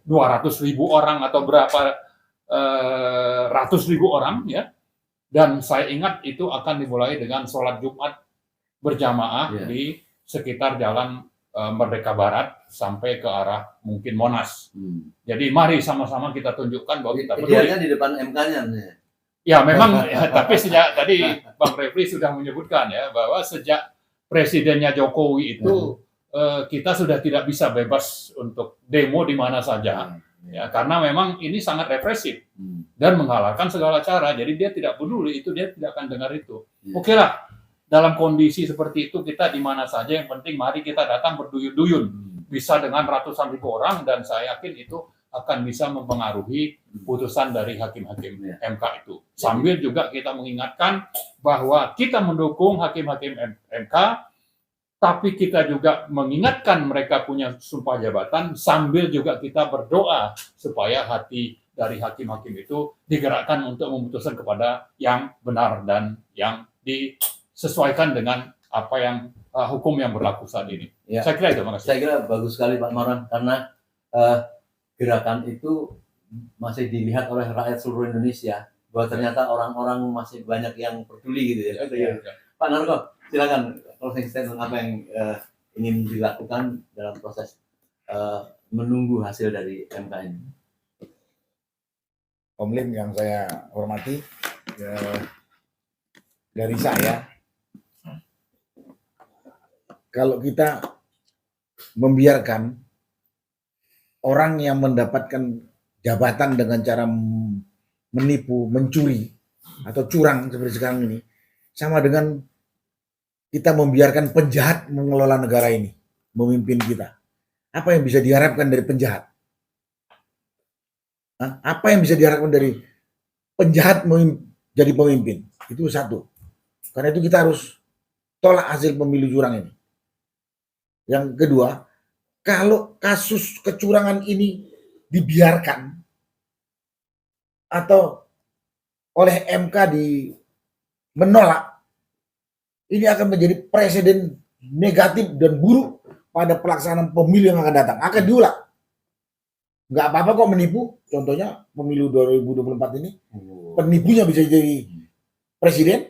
E: 200.000 orang atau berapa ratus ribu orang, ya. Dan saya ingat itu akan dimulai dengan sholat Jumat berjamaah di sekitar Jalan Merdeka Barat sampai ke arah mungkin Monas. Jadi mari sama-sama kita tunjukkan bahwa kita peduli.
A: Idealnya di depan MK-nya.
E: Ya memang, ya, tapi sejak tadi Bang Refli sudah menyebutkan, ya, bahwa sejak presidennya Jokowi itu kita sudah tidak bisa bebas untuk demo di mana saja. Ya, karena memang ini sangat represif dan menghalalkan segala cara. Jadi dia tidak peduli itu, dia tidak akan dengar itu. Oke lah, dalam kondisi seperti itu kita di mana saja, yang penting mari kita datang berduyun-duyun. Bisa dengan ratusan ribu orang, dan saya yakin itu akan bisa mempengaruhi putusan dari hakim-hakim MK itu. Sambil juga kita mengingatkan bahwa kita mendukung hakim-hakim MK, tapi kita juga mengingatkan mereka punya sumpah jabatan, sambil juga kita berdoa supaya hati dari hakim-hakim itu digerakkan untuk memutuskan kepada yang benar dan yang disesuaikan dengan apa yang hukum yang berlaku saat ini.
A: Ya.
E: Saya kira itu, makasih.
A: Saya kira bagus sekali Pak Marwan, karena gerakan itu masih dilihat oleh rakyat seluruh Indonesia, bahwa ternyata orang-orang masih banyak yang peduli gitu ya. Pak Narko, silakan closing statement apa yang ingin dilakukan dalam proses menunggu hasil dari MK ini.
F: Om Lim yang saya hormati, dari saya, kalau kita membiarkan orang yang mendapatkan jabatan dengan cara menipu, mencuri, atau curang seperti sekarang ini, sama dengan kita membiarkan penjahat mengelola negara ini, memimpin kita. Apa yang bisa diharapkan dari penjahat? Apa yang bisa diharapkan dari penjahat jadi pemimpin? Itu satu. Karena itu kita harus tolak hasil pemilu curang ini. Yang kedua, kalau kasus kecurangan ini dibiarkan atau oleh MK menolak, ini akan menjadi presiden negatif dan buruk pada pelaksanaan pemilu yang akan datang. Akan diulang. Nggak apa-apa kok menipu. Contohnya pemilu 2024 ini, penipunya bisa jadi presiden.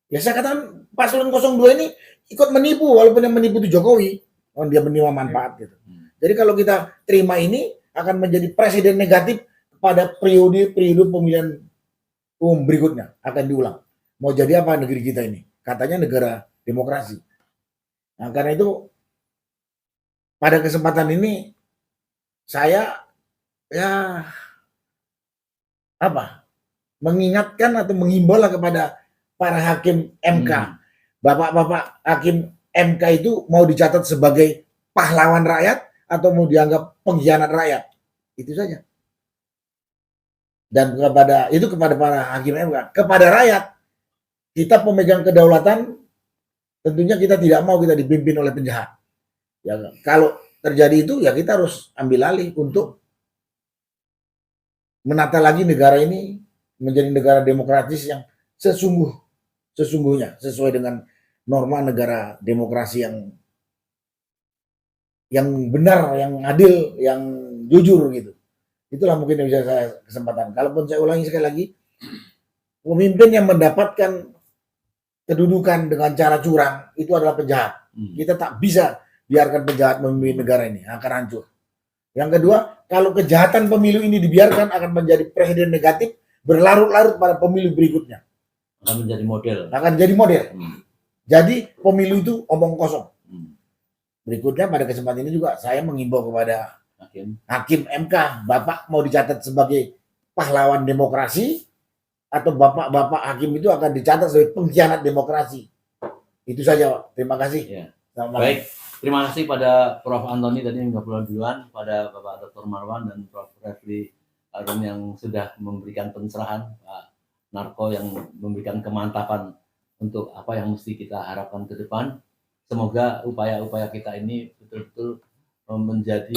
F: Ya saya katakan paslon 02 ini ikut menipu, walaupun yang menipu itu Jokowi. Dia menerima manfaat gitu. Jadi kalau kita terima ini, akan menjadi presiden negatif pada periode pemilihan umum berikutnya. Akan diulang. Mau jadi apa negeri kita ini? Katanya negara demokrasi. Nah, karena itu pada kesempatan ini saya mengingatkan atau menghimbau kepada para hakim MK. Bapak-bapak hakim MK itu mau dicatat sebagai pahlawan rakyat atau mau dianggap pengkhianat rakyat. Itu saja. Dan kepada para hakim MK, kepada rakyat, kita pemegang kedaulatan, tentunya kita tidak mau kita dipimpin oleh penjahat. Ya, kalau terjadi itu, ya kita harus ambil alih untuk menata lagi negara ini menjadi negara demokratis yang sesungguhnya sesuai dengan norma negara demokrasi yang benar, yang adil, yang jujur gitu. Itulah mungkin yang bisa saya kesempatan. Kalaupun saya ulangi sekali lagi, pemimpin yang mendapatkan kedudukan dengan cara curang itu adalah penjahat. Kita tak bisa biarkan penjahat memimpin negara ini, akan hancur. Yang kedua, kalau kejahatan pemilu ini dibiarkan akan menjadi presiden negatif berlarut-larut pada pemilu berikutnya.
A: Akan menjadi model.
F: Jadi pemilu itu omong kosong. Berikutnya pada kesempatan ini juga saya mengimbau kepada hakim MK, Bapak mau dicatat sebagai pahlawan demokrasi atau bapak-bapak hakim itu akan dicatat sebagai pengkhianat demokrasi. Itu saja, Pak. Terima kasih.
A: Ya. Baik, terima kasih pada Prof. Antoni tadi yang 20 duluan, pada Bapak Dr. Marwan dan Prof. Refli Harun yang sudah memberikan pencerahan, Pak Narko yang memberikan kemantapan untuk apa yang mesti kita harapkan ke depan. Semoga upaya-upaya kita ini betul-betul menjadi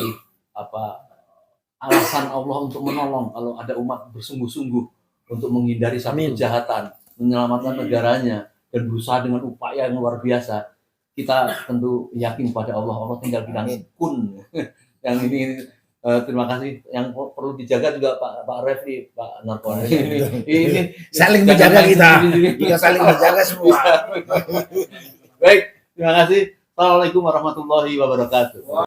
A: alasan Allah untuk menolong kalau ada umat bersungguh-sungguh untuk menghindari satu kejahatan, menyelamatkan negaranya, dan berusaha dengan upaya yang luar biasa. Kita tentu yakin pada Allah. Allah tinggal bilang kun. Yang ini terima kasih. Yang perlu dijaga juga Pak Refli, Pak Narko. Ini
F: saling menjaga kita saling menjaga semua.
A: Baik, terima kasih. Assalamualaikum warahmatullahi wabarakatuh.